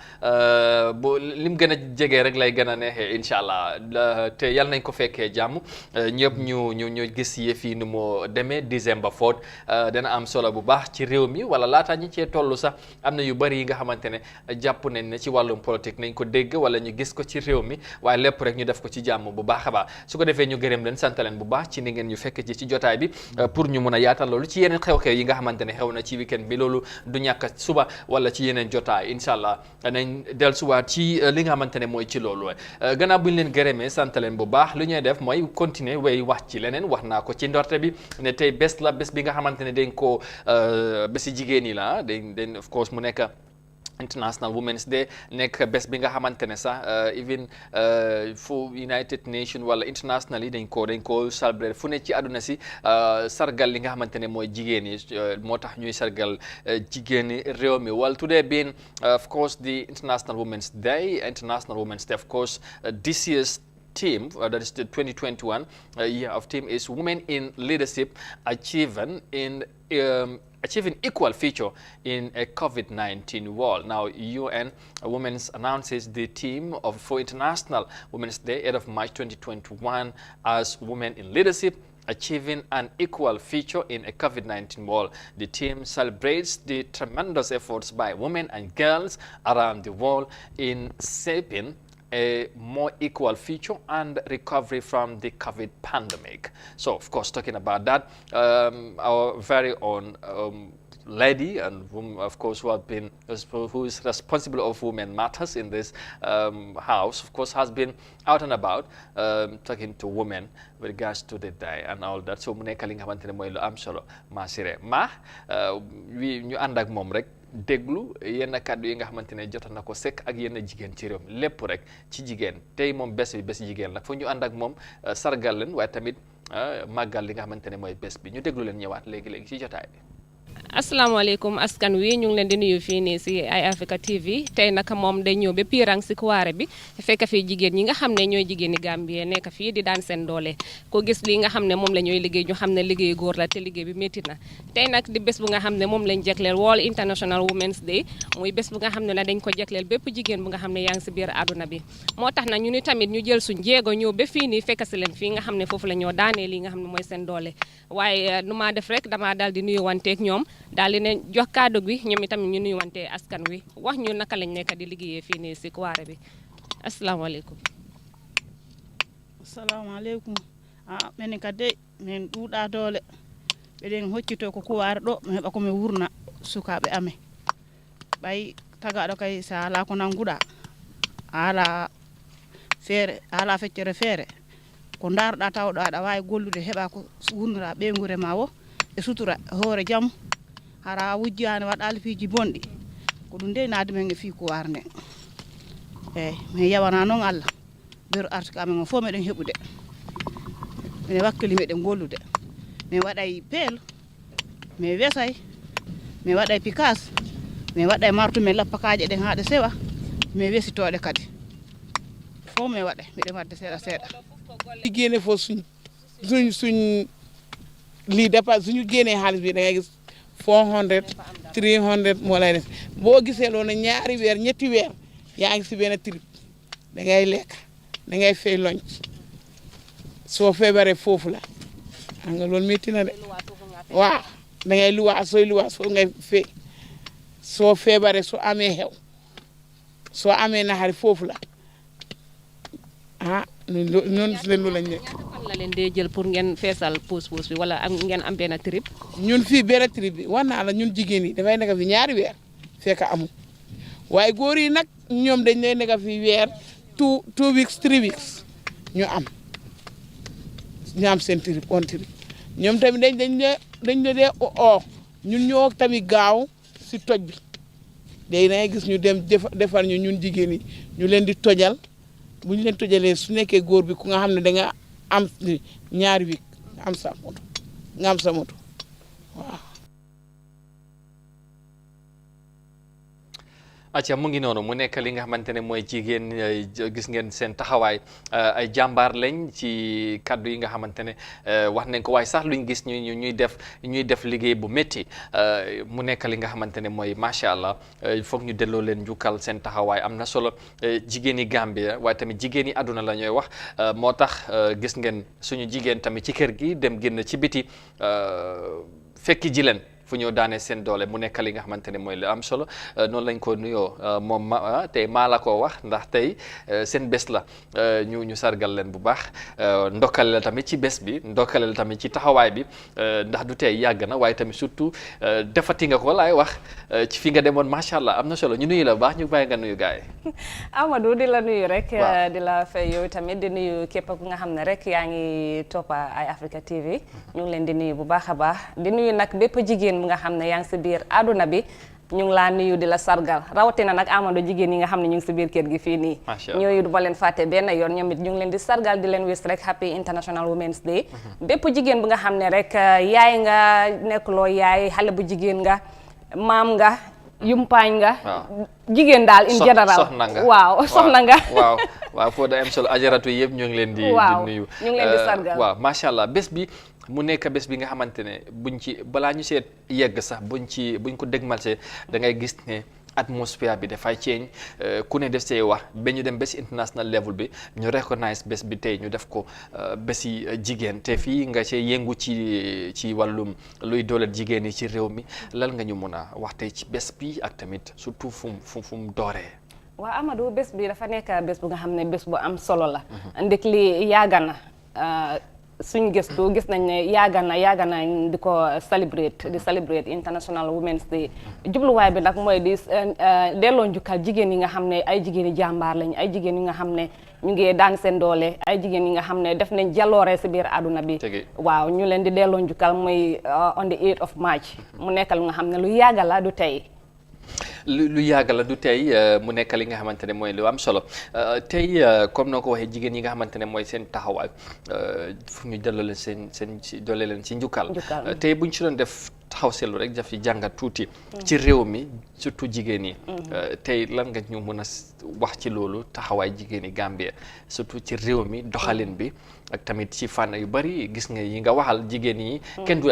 bu lim gën a jegee rek lay gën a neexee incha allah te yal nañ ko fekkee jàmm ñëpp ñu gis yëf yi nu moo demee December 4 dana am solo bu baax ci réew mi wala laata ñi cee toll sax am na yu bari yi nga xamante ne jàpp nañ ne ci wàllum politique nañ ko dégg wala ñu gis ko ci réew mi waaye lépp rek ñu def ko ci jàmm bu baax a baax su ko defee ñu gërëm leen sant leen bu baax ci ni ngeen ñu fekk ci jotaay bi pour ñu mun a yaatal loolu ci yeneen xew-xew yi nga xamante ne xew na ci weekend bi loolu du ñàkk suba wala ci yeneen jotaay incha allah nañ dellusiwaat ci li nga xamante ne mooy ci loolu gannaaw bu ñu leen gërëmee sant leen bu baax lu ñuy def mooy continuer way wax ci leneen wax naa ko ci ndorte bi ne tey bés la bés bi nga xamante ne dañ ko bési jigéen ñi la dañ of course mu nekk International Women's Day nekk bés bi nga xamante ne sax even fu United Nations wala international yi dañ ko celebrate fu ne ci àdduna si sargal li nga xamante ne mooy jigéen yi moo tax ñuy sargal jigéen yi réew mi well today being of course the International Women's Day of course this year's theme, that is the 2021 year of theme, is Women in Leadership Achieving Equal Feature in a COVID-19 World. Now, UN Women's announces the theme for International Women's Day, 8th of March 2021, as Women in Leadership Achieving an Equal Feature in a COVID-19 World. The theme celebrates the tremendous efforts by women and girls around the world in shaping a more equal future and recovery from the COVID pandemic. So, of course, talking about that, our very own lady and whom, of course, who is responsible of Women Matters in this house, of course, has been out and about talking to women with regards to the day and all that. So, mu nekk li nga xamante ne mooy lu am solo ma sire ma ñu ànd ak moom rek déglu yenn kàddu yi nga xamante ne jot na ko sekk ak yenn jigéen ci réew mi lépp rek ci jigéen tey moom bés bi bés jigéen la foo ñu ànd ak moom sargal leen waaye tamit màggal li nga xamante ne mooy bés bi ñu déglu leen ñëwaat léegi-léegi ci jotaay bi. asalaamaaleykum askan wi ñu ngi leen di nuyu fii nii si Eye Africa TV tey naka moom day ñëw ba Pirang si kuwaare bi fekk fii jigéen ñi nga xam ne ñooy jigéeni Gambie nekk fii di daan seen doole ko gis li nga xam ne moom la ñooy liggéey ñu xam ne liggéey góor la te liggéey bi métti na tey nag di bés bu nga xam ne moom lañ jegleel World International Women's Day muy bés bu nga xam ne dañ ko jegleel bépp jigéen bu nga xam ne yaa ngi si biir àdduna bi moo tax na ñu ni tamit ñu jël suñ jéego ñëw ba fii nii fekk si leen fii nga xam ne foofu la ñoo daanee li nga xam ne mooy seen doole waaye nu maa def rek damaa daal di nuyu wanteeg ñoom daal di ne jox kàddu gi ñoom itamit ñu nuyu wante askan wi wax ñu naka lañ nekk di liggéeyee fii nii si kuwaare bi asalaamaaleykum. Assalamualaikum. Menen kadi min ɗuuɗa doole ɓeɗen hoccito ko kuwaare ɗo mi heɓa komi wurna sukaɓe amen ɓay tagaɗo kay sa ala ko nanguɗa ala feere ala feccere feere ko daarɗa tawɗo aɗa wawi gollude heɓa ko wurnira ɓeygure ma o e sutura hoore jaam hara wujjani waɗa alfiji bonɗi ko ɗum nde naade men e fi kuwaare nde eyyi min yawana noon Allah beru artike amen o fof meɗen heɓude mine wakkili meɗen gollude min waɗay peel min wesay min waɗay pikas min waɗay martu min lappakaje ɗen ha ɗe sewa min wesitoɗe kadi fof min waɗay miɗen wadde seeɗa seeɗa génne fo suñ lii dépense suñu génnee xaalis bi da ngay gis 400 300 moo lay def boo gisee loolu ñaari weer ñetti weer yaa ngi si benn trip da ngay lekk da ngay fay lonc soo feebaree foofu la xam nga loolu métti na de waaw da ngay luwaa sooy luwaa soo ngay fay soo feebaree soo amee xew soo amee naxari foofu la ñun si leen lu lañ nekk. fan la leen dee jël pour ngeen feesal puus bi wala ngeen am benn trip. ñun fii benn trip bi wax naa la ñun jigéen yi dafay nekk fi ñaari weer fekk amul waaye góor yi nag ñoom dañ lay nekk fi weer 2 weeks 3 weeks ñu am seen trip on trip ñoom tamit dañ dee ñun ñoo tamit gaaw si toj bi léegi da ngay gis ñu dem defar ñun jigéen yi ñu leen di tojal. bu ñu leen tojalee su nekkee góor bi ku nga xam ne da nga am ñaari week nga am sa moto waaw. acca mu ngi noonu mu nekk li nga xamante ne mooy jigéen gis ngeen seen taxawaay ay jàmbaar lañ ci kaddu yi nga xamante ne wax nañ ko waaye sax luñ gis ñuy def liggéey bu métti mu nekk li nga xamante ne mooy macha allah foog ñu delloo leen njukkal seen taxawaay am na solo jigéen yi Gambia waaye tamit jigéen yi àdduna la ñooy wax moo tax gis ngeen suñu jigéen tamit ci kër gi dem génn ci biti fekki ji leen fu ñëw daane seen doole mu nekk li nga xamante ne mooy lu am solo noonu lañ ko nuyoo moom tey maa la ko wax ndax tey seen bés la ñu sargal leen bu baax ndokkale la tamit ci bés bi ndokkale la tamit ci taxawaay bi ndax du tey yàgg na waaye tamit surtout defati nga ko laay wax ci fi nga demoon macha allah am na solo ñu nuyu la bu baax ñu bàyyi nga nuyu gars yi. Amadou di la nuyu rek. di la fay yow tamit di nuyu képp ku nga xam ne rek yaa ngi toppa Eye Africa TV ñu ngi leen di nuyu bu baax a baax di nuyu nag bépp jigéen mu nga xam ne yaa ngi si biir àdduna bi ñu ngi laa nuyu di la sargal rawatina nag Amadou jigéen yi nga xam ne ñu ngi si biir kër gi fii nii ñooyu du ma leen fàtte benn yoon ñoom it ñu ngi leen di sargal di leen wis rek happy International Women's Day bépp jigéen bu nga xam ne rek yaay nga nekkuloo yaay xale bu jigéen nga maam nga yumpaañ nga jigéen daal in général soxna nga waaw foo da am solo ajaratu yëpp ñu ngi leen di nuyu ñu ngi leen di sargal waaw macha allah bés bi mu nekk bés bi nga xamante ne buñ ci balaa ñu seet yegg sax buñ ko dégmalsee da ngay gis ne atmosphère bi dafay change ku ne def see wax ba ñu dem bési international level bi ñu recognize bés bi tey ñu def ko bési jigéen te fii nga see yëngu ci wàllum luy dooleel jigéen yi ci réew mi lan nga ñu mën a wax tey ci bés bi ak tamit surtout fu mu dooree. waaw Amadou bés bi dafa nekk bés bu nga xam ne bés bu am solo la. ndek li yàgg na suñ gëstu gis nañ ne yàgg na di ko celebrate International Women's Day jubluwaay bi nag mooy di delloo njukkal jigéen yi nga xam ne ay jigéen yi jàmbaar lañ ay jigéen yi nga xam ne ñu ngi daan seen doole ay jigéen yi nga xam ne def nañ jaloore si biir àdduna bi waaw ñu leen di delloo njukkal mooy on the 8th of March mu nekk lu nga xam ne lu yàgg la du tey lu yàgg la du tey mu nekk li nga xamante ne mooy lu am solo tey comme noo ko waxee jigéen yi nga xamante ne mooy seen taxawaay fu ñu delloo leen seen doole leen ci njukkal tey buñ ci doon def taxaw seetlu rek daf ci jàngat tuuti ci réew mi surtout jigéen yi tey lan nga ñu mën a wax ci loolu taxawaay jigéen yi Gambia surtout ci réew mi doxalin bi ak tamit ci fànn yu bari gis nga yi nga waxal jigéen yi kenn du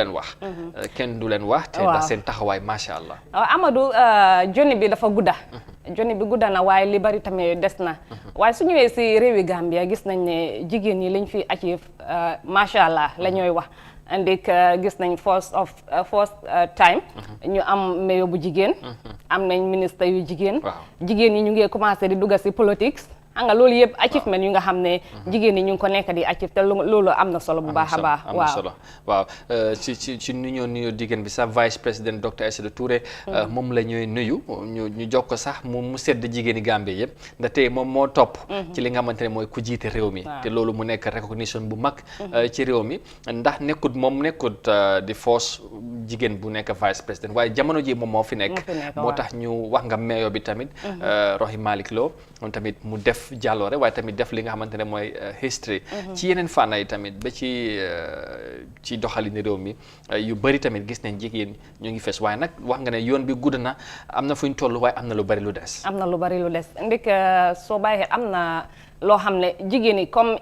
leen wax te ndax seen taxawaay macha allah. Amadou joni bi dafa gudda joni bi gudda na waaye li bari tamit des na waaye su ñëwee si réewi Gambia gis nañ ne jigéen ñi lañ fi achieve macha allah la ñooy wax ndik gis nañ first time ñu am mayor bu jigéen am nañ ministre yu jigéen jigéen ñi ñu ngi commencé di dugg si politics xam nga loolu yëpp achievement yu nga xam ne jigéen ñi ñu ngi ko nekk di achieve te loolu am na solo bu baax a baax am na solo waaw ci nuyu jigéen bi sax vice président docteur Aïssatou Touré moom la ñuy nuyu ñu jox ko sax mu sedd jigéeni Gambie yëpp ndaxte moom moo topp ci li nga xamante ne mooy ku jiite réew mi te loolu mu nekk recognition bu mag ci réew mi ndax nekkut di force jigéen bu nekk vice président waaye jamono ji moom moo fi nekk moo tax ñu wax nga meeyo bi tamit Rohey Malick Lowe moom tamit mu def jàlloore waaye tamit def li nga xamante ne mooy history ci yeneen fànn yi tamit ba ci doxalin réew mi yu bëri tamit gis nañ jigéen ñu ngi fees waaye nag wax nga ne yoon bi gudd na am na fu ñu toll waaye am na lu bëri lu des ndik soo bàyyi am na loo xam ne jigéen yi comme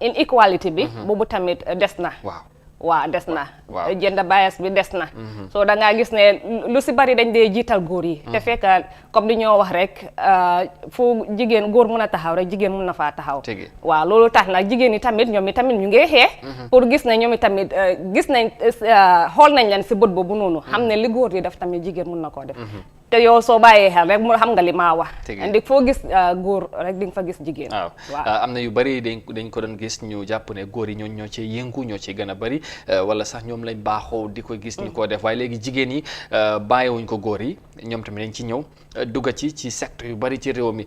inequality bi boobu tamit des na waaw des na gender bias bi des na soo da ngaa gis ne lu si bari dañ dee jiital góor yi te fekk comme li ñoo wax rek fu jigéen góor mun a taxaw rek jigéen mun na faa taxaw waaw loolu tax nag jigéen yi tamit ñoom i tamit ñu ngi xeex pour gis ne ñoom i tamit gis nañ xool nañ leen si bët boobu noonu xam ne li góor yi def tamit jigéen mun na koo def te yow soo bàyyee xel rek mu xam nga li maa wax ndik foo gis góor rek di nga fa gis jigéen waaw am na yu bari dañ ko doon gis ñu jàpp ne góor yi ñoo ci yëngu ñoo ci gën a bari wala sax ñoom lañ baaxoo di ko gis ñu ko def waaye léegi jigéen yi bàyyiwuñ ko góor yi ñoom tamit dañ ci ñëw dugga ci secteur yu bari ci réew mi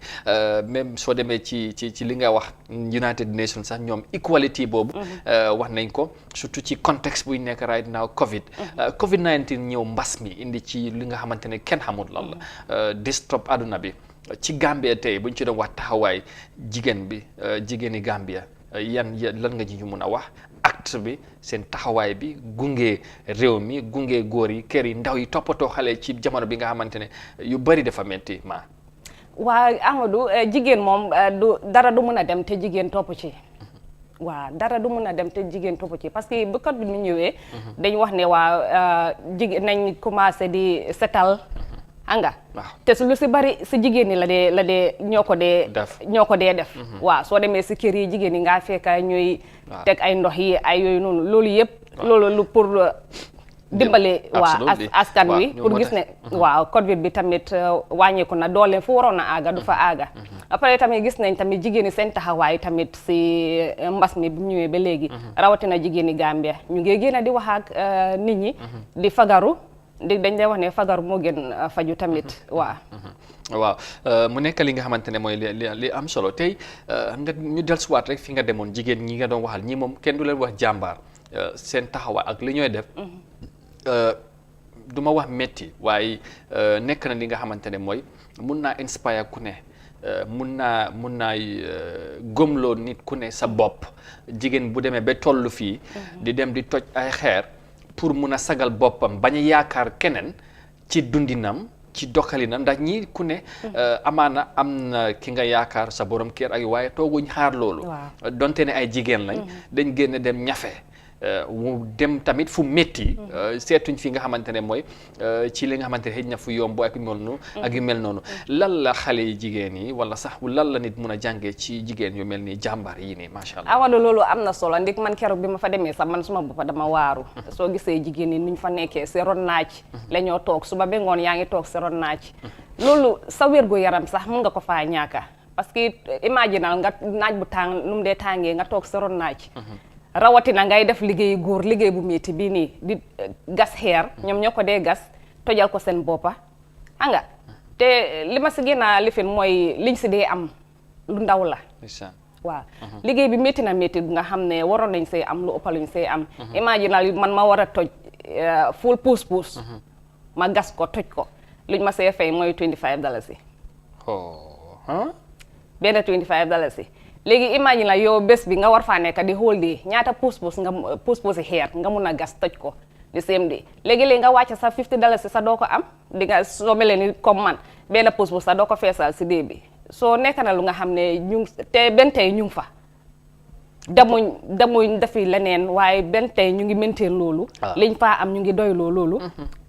même soo demee ci li nga wax United Nations sax ñoom equality boobu wax nañ ko surtout ci contexte buy nekk right now Covid-19 ñëw mbas mi indi ci li nga xamante ne kenn xamul lan la disturb àdduna bi ci Gambia tey buñ ci doon wax taxawaay jigéeni Gambia lan nga ñu mun a wax acte bi seen taxawaay bi gunge réew mi gunge góor yi kër yi ndaw yi toppatoo xale ci jamono bi nga xamante ne yu bari dafa metti ma waa Amadou jigéen moom dara du mën a dem te jigéen topp ci waaw dara du mën a dem te jigéen topp ci parce que bu Covid bi mu ñëwee dañ wax ne waa jigéen nañ commencé di setal anga te lu si bari si jigéen ñi la dee ñoo ko dee def waaw soo demee si kër yi jigéen ñi ngaa fekka ñuy teg ay ndox yi ay yooyu noonu loolu yëpp loolu lu pour dimbale waa askan wi pour gis ne waaw Covid bi tamit wàññeeku na doole fu waroon a aaga du fa aaga après tamit gis nañ tamit jigéen ñi seen taxawaay tamit si mbas mi bu ñëwee ba léegi rawatina jigéen ñi Gambia ñu ngi génn di wax ak nit ñi di fagaru dañ lay wax ne fagaru moo gën faju tamit waaw mu nekk li nga xamante ne mooy li am solo tey nga ñu dellusiwaat rek fi nga demoon jigéen ñi nga doon waxal ñi moom kenn du leen wax jàmbaar seen taxawaay ak li ñooy def du ma wax metti waaye nekk na li nga xamante ne mooy mun naa inspire ku ne mun naa gëmloo nit ku ne sa bopp jigéen bu demee ba tollu fii di dem di toj ay xeer pour mun a sagal boppam bañ a yaakaar keneen ci dundinam ci doxalinam ndax ñii ku ne amaana am na ki nga yaakaar sa borom kër ak waaye tooguñ xaar loolu donte ne ay jigéen lañ dañ génn dem ñafe mu dem tamit fu métti seetuñ fi nga xamante ne mooy ci li nga xamante ne xëy na fu yomb ak yu mel noonu lan la xale yi jigéen yi wala sax lan la nit mun a jàngee ci jigéen yu mel ni jàmbaar yi nii macha allah. Amadou loolu am na solo ndik man keroog bi ma fa demee sax man suma boppa dama waaru soo gisee jigéen yi nuñ fa nekkee si ron naaj la ñoo toog suba ba ngoon yaa ngi toog si ron naaj loolu sa wérgu yaram sax mun nga ko faa ñaaka parce que imaginal nga naaj bu tàng nu mu dee tàngee nga toog si ron naaj rawatina ngay def liggéey góor liggéey bu métti bii nii di gas xeer ñoom ñoo ko dee gas tojal ko seen boppa anga te li ma si gën a lifin mooy liñ si dee am lu ndaw la waaw liggéey bi métti na métti nga xam ne waroon nañ see am lu ëpp luñ see am imaginal man ma war a toj full puus ma gas ko toj ko luñ ma see fay mooy $25. benn $25. léegi imagine la yow bés bi nga war faa nekk di whole day ñaata puus-puusi xeer nga mun a gas toj ko di same day léegi-léegi nga wàcc sa $50 sa doo ko am di nga soo melee ni comme man benn puus-puus sa doo ko feesal si dee bi soo nekk na lu nga xam ne te benn tey ñu ngi fa demuñ defi leneen waaye benn tey ñu ngi maintain loolu liñ faa am ñu ngi doyloo loolu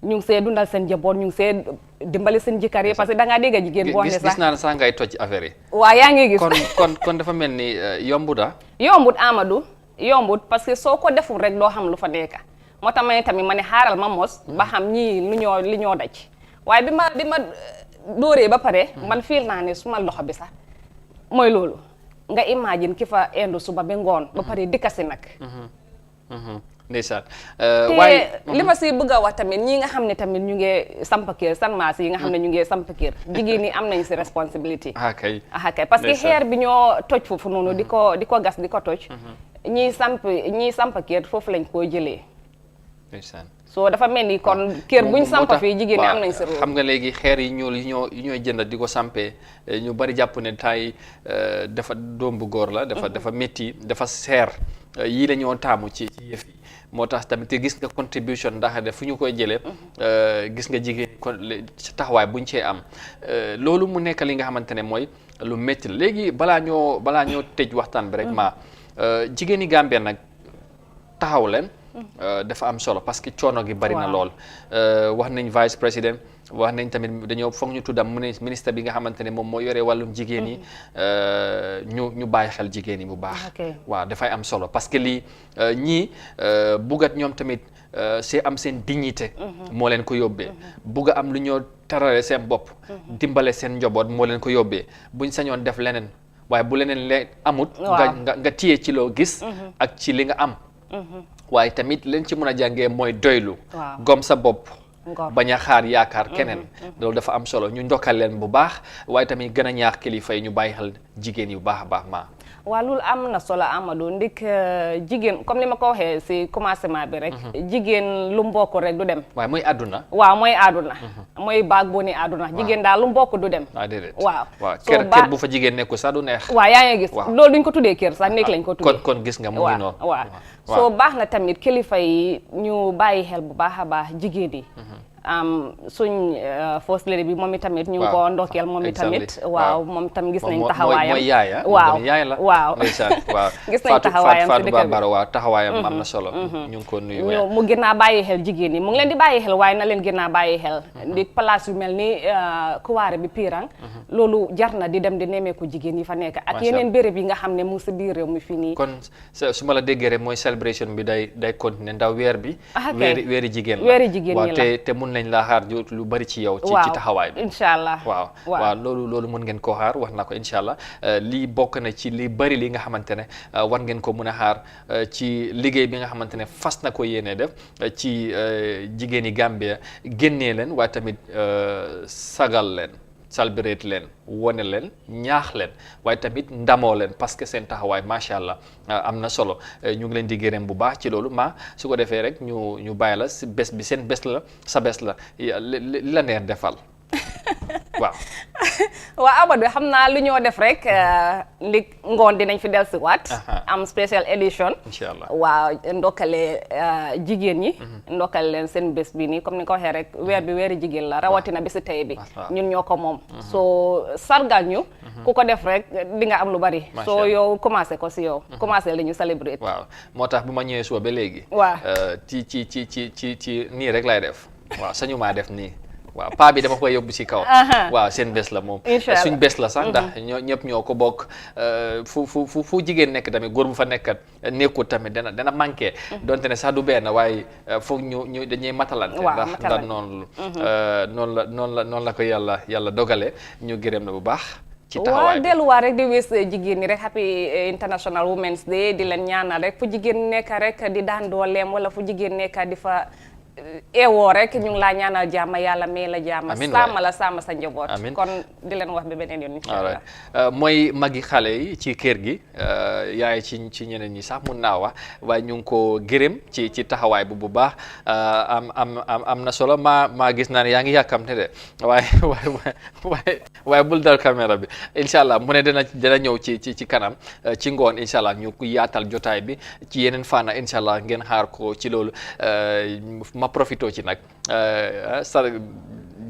ñu ngi see dundal seen njaboot ñu ngi see dimbali seen jëkkër yi parce que da ngaa dégg jigéen boo xam ne sax gis naa ne sax ngay toj affaire yi waaw yaa ngi gis kon dafa mel ni yombut Amadou yombut parce que soo ko deful rek doo xam lu fa nekk moo tax ma tamit ma ne xaaral ma mos ba xam ñii li ñoo daj waaye bi ma dóoree ba pare man fiil naa ne suma loxo bi sax mooy loolu nga imagine ki fa indu suba ba ngoon ba pare dikkasi nag ndeysaan te li ma si bëgg a wax tamit ñi nga xam ne tamit ñu ngi samp kër sanmaas yi nga xam ne ñu ngi samp kër jigéen ñi am nañ si responsabilité kay parce que xeer bi ñoo toj foofu noonu di ko gas di ko toj ñiy samp kër foofu lañ koo jëlee ndeysaan soo dafa mel ni kon kër buñ samp fii jigéen ñi am nañ si rôle xam nga léegi xeer yi ñuul yi ñooy jënd di ko sampee ñu bari jàpp ne tay dafa doom bu góor la dafa métti dafa seer yii la ñoo taamu ci yëf yi moo tax tamit te gis nga contribution ndax de fu ñu koy jëlee gis nga jigéen ci taxawaay buñ cee am loolu mu nekk li nga xamante ne mooy lu métti la léegi balaa ñoo tëj waxtaan bi rek jigéeni Gambia nag taxaw leen dafa am solo parce que coono gi bari na lool wax nañ vice président wax nañ tamit dañoo foog ñu tuddam ministre bi nga xamante ne moom moo yore wàllum jigéen yi ñu bàyyi xel jigéen yi bu baax waaw dafay am solo parce que lii ñii buggat ñoom tamit c'est am seen dignité moo leen ko yóbbee bugg a am lu ñoo tarale seen bopp dimbale seen njaboot moo leen ko yóbbee buñ sañoon def leneen waaye bu leneen amut nga téye ci loo gis ak ci li nga am waaye tamit leen ci mën a jàngee mooy doylu gom sa bopp bañ a xaar yaakaar keneen loolu dafa am solo ñu ndokkal leen bu baax waaye tamit gën a ñaax kilifa yi ñu bàyyi xel jigéen yu baax a baax waaw loolu am na solo Amadou ndik jigéen comme li ma ko waxee si commencement bi rek jigéen lu mbokk rek du dem waaye mooy àdduna mooy baag boo ni àdduna jigéen daal lu mbokk du dem waaw kër bu fa jigéen nekku sax du neex waaw yaa ngi gis loolu duñ ko tuddee kër sax nekk lañ ko tuddee kon gis nga mu ngi noonu waaw soo baax na tamit kilifa yi ñu bàyyi xel bu baax a baax jigéen yi suñ first lady bi moom itamit ñu ngi ko ndokkeel moom itamit waaw moom tam gis nañ taxawaayam mooy yaaya waaw gis nañ taxawaayam si dëkk bi waaw taxawaayam am na solo ñu ngi ko nuyu mu gën a bàyyi xel jigéen yi mu ngi leen di bàyyi xel waaye na leen gën a bàyyi xel di place yu mel ni kuwaare bi Pirang loolu jar na di dem di nemmeeku jigéen yi fa nekk ak yeneen béréb yi nga xam ne mu ngi si biir réew mi fii nii kon su ma la déggee rek mooy celebration bi day continuer ndaw weer bi weeri jigéen la te mun nañ laa xaar lu bari ci yow ci taxawaay bi incha allah waaw loolu mën ngeen koo xaar wax na ko incha allah lii bokk na ci li bari li nga xamante ne war ngeen ko mën a xaar ci liggéey bi nga xamante ne fas na ko yéene def ci jigéeni Gambia génnee leen waaye tamit sagal leen celebrate leen wone leen ñaax leen waaye tamit ndamoo leen parce que seen taxawaay macha allah am na solo ñu ngi leen di gërëm bu baax ci loolu su ko defee rek ñu bàyyi la si bés bi seen bés la sa bés la li la neex defal waaw Amadou xam naa lu ñoo def rek li ngoon dinañ fi dellusiwaat am special edition inshallah waaw ndokkale jigéen ñi ndokkale leen seen bés bi nii comme ni ko waxee rek weer bi weeri jigéen la rawatina bi si tey bi ñun ñoo ko moom soo sargal ñu ku ko def rek di nga am lu bari soo yow commencé ko si yow commencé li ñu celebrate waaw moo tax bu ma ñëwee suba ba léegi waaw ci nii rek lay def waaw sañu maa def nii waaw paa bi dama koy yóbbu ci kaw waaw seen bés la moom suñ bés la sax ndax ñëpp ñoo ko bokk fu jigéen nekk tamit góor bu fa nekkat nekkut tamit dana manqué donte ne sax du benn waaye foog ñu dañuy matalante ndax noonu la ko yàlla dogale ñu gërëm na bu baax ci taxawaay waaw delluwaat rek di wis jigéen ñi rek happy International Women's Day di leen ñaanal rek fu jigéen nekk rek di daan dooleem wala fu jigéen nekk di fa eewoo rek ñu ngi laa ñaanal jàmm yàlla may la jàmm Amiin sàmm la sàmm sa njaboot Amiin. kon di leen wax ba beneen yoon incha allah mooy magi xale yi ci kër gi yaay ci ñeneen ñi sax mun naa wax waaye ñu ngi ko gërëm ci taxawaay bu baax am na solo maa gis naa ne yaa ngi yàkkamte de waaye bul dal caméra bi incha allah mu ne dina ñëw ci kanam ci ngoon incha allah ñu yaatal jotaay bi ci yeneen fànn incha allah ngeen xaar ko ci loolu ma profito ci nag sa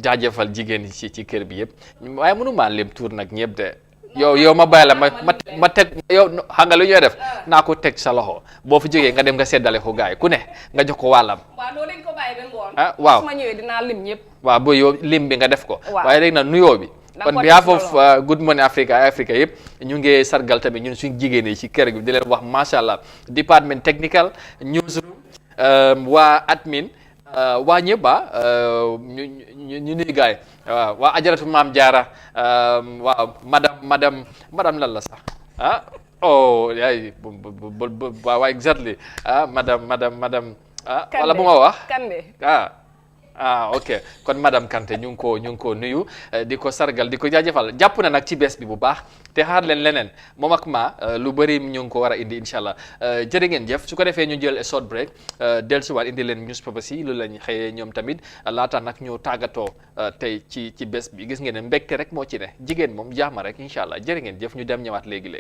jaajëfal jigéen ñi ci kër bi yëpp waaye mënu maa lim tuur nag ñëpp de yow ma bàyyi la ma teg yow xam nga lu ñuy def naa ko teg sa loxo boo fa jógee nga dem nga seddale ko gaay ku ne nga jox ko wàllam. waaw loolu dañ ko bàyyi ba ngoon. waaw su ma ñëwee dinaa lim ñëpp. waaw boo yow lim bi nga def ko. waaw waaye rek na nuyoo bi. on behalf of Good Morning Africa yëpp ñu ngi sargal tamit ñun suñu jigéen yi ci kër gi di leen wax macha allah département technical newsroom waa admin. waa ñëpp ñu nuy gaay waaw waa ajaratu maam jaara waaw madame lan la sax yaay waaw exactly madame wala bu ma wax ok kon madame Kanté ñu ngi ko nuyu di ko sargal di ko jaajëfal jàpp na nag ci bees bi bu baax te xaar leen leneen moom ak ma lu bëri ñu ngi ko war a indi incha allah jërë ngeen jëf su ko defee ñu jël short break dellusiwaat indi leen newspaper si lu lañ xëyee ñoom tamit laata nag ñu tàggatoo tey ci bés bi gis ngeen ne mbégte rek moo ci ne jigéen moom jaama rek incha allah jërë ngeen jëf ñu dem ñëwaat léegi.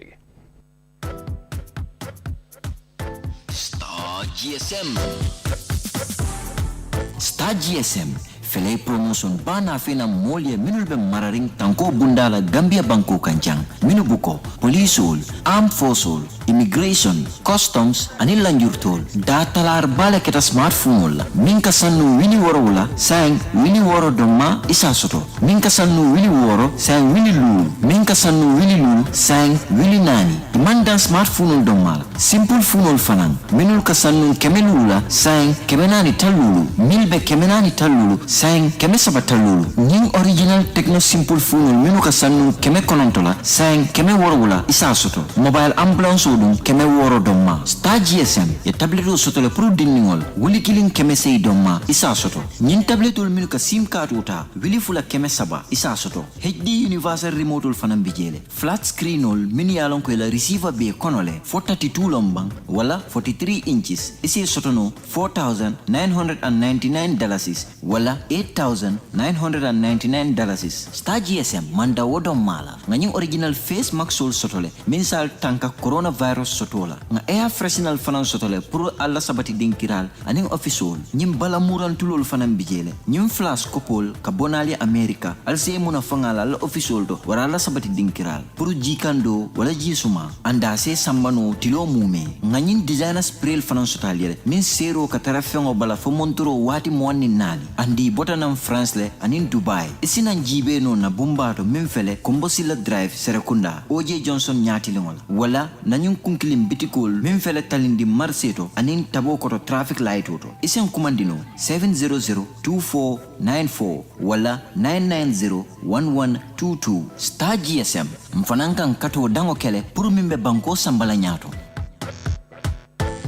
Star GSM fele promotion bana fina molye minul be mararing tanko bundala Gambia banko kanjang minu buko policeol armed forceol immigration customs ani lanjurtol datalar bala keta smartphone la minka sannu wini woro wala sang wini woro doma isa soto minka sannu wini woro sang wini lu minka sannu wini lu sang wini nani mandan smartphone doma simple phone fanan minul ka sannu kemelula sang kemenani talulu milbe kemenani talulu sang keme saba talulu ning original techno simple phone minu ka sannu keme konontola sang keme woro wala isa soto mobile ambulance odum keme woro domma Star GSM e tableto soto le pro dinningol wuli kilin keme sey domma isa soto nyin tabletol minu ka sim card uta wili fula keme saba isa soto HD universal remote ol fanan bijele flat screen ol mini yalon ko la receiver be konole 42 lombang wala 43 inches isi soto no $4,999 wala $8,999 Star GSM manda wodo mala ngani original face mask sol sotole minsal tanka coronavirus sotola nga air freshenal fanan sotole pour alla sabati dinkiral aning official nyim bala muran tulol fanan bijele nyim flash couple ka bonali america alse muna fangala la official do wara alla sabati dinkiral pour jikando wala jisuma anda se sambano tilo mume ngani designer spray fanan sotaliere min sero ka tarafengo bala fo montoro wati monni nali andi botanam France le anin Dubai isina njibe no na bumbato min fele kombosila drive serekunda OJ Johnson nyati lingol wala nanyun kunkilim bitikol min fele talindi marseto anin tabo koto traffic light oto isen kumandino 700-2494 wala 990-1122 Star GSM mfanankan kato dango kele puru mimbe banko sambala nyato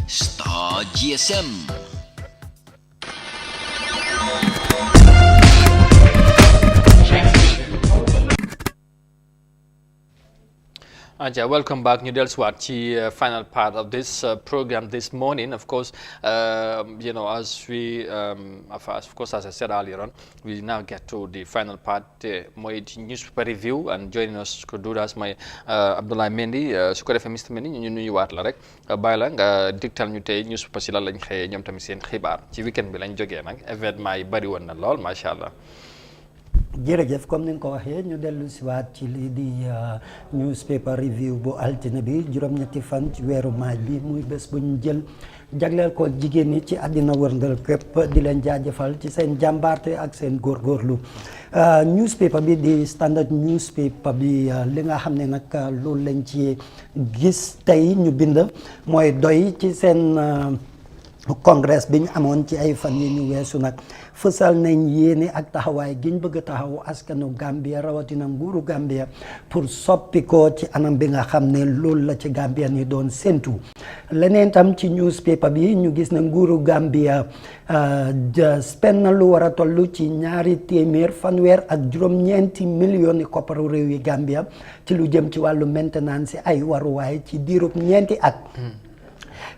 Star GSM Aja, welcome back. New Delhi final part of this program this morning. Of course, as we, of course, as I said earlier on, we now get to the final part, my newspaper review, and joining us to do that, my Abdullah Mendy. Su ko defee Mr. Mendy ñu nuyuwaat la rek bàyyi la nga digtal ñu tey newspaper si lan lañ xëyee ñoom tamit seen xibaar ci weekend bi lañ jógee nag événement yi bari woon na lool macha allah. jërëjëf comme ni nga ko waxee ñu dellu si waat ci lii di newspaper review bu altine bi juróom-ñetti fan ci weeru maaj bi muy bés bu ñu jël jagleel ko jigéen ñi ci àddina wërngal képp di leen jaajëfal ci seen jàmbaarte ak seen góorgóorlu newspaper bi di standard newspaper bi li nga xam ne nag loolu lañ ci gis tey ñu bind mooy doy ci seen congrès bi ñu amoon ci ay fan yi ñu weesu nag fësal nañ yéene ak taxawaay giñ bëgg a taxaw askanu Gambia rawatina nguuru Gambia pour soppi ko ci anam bi nga xam ne loolu la ci Gambia ni doon séntu leneen tam ci newspaper bi ñu gis ne nguuru Gambia spend na lu war a toll ci 200 millions kopparu réew yi Gambia ci lu jëm ci wàllu maintenance ay waruwaay ci diirub 9 at.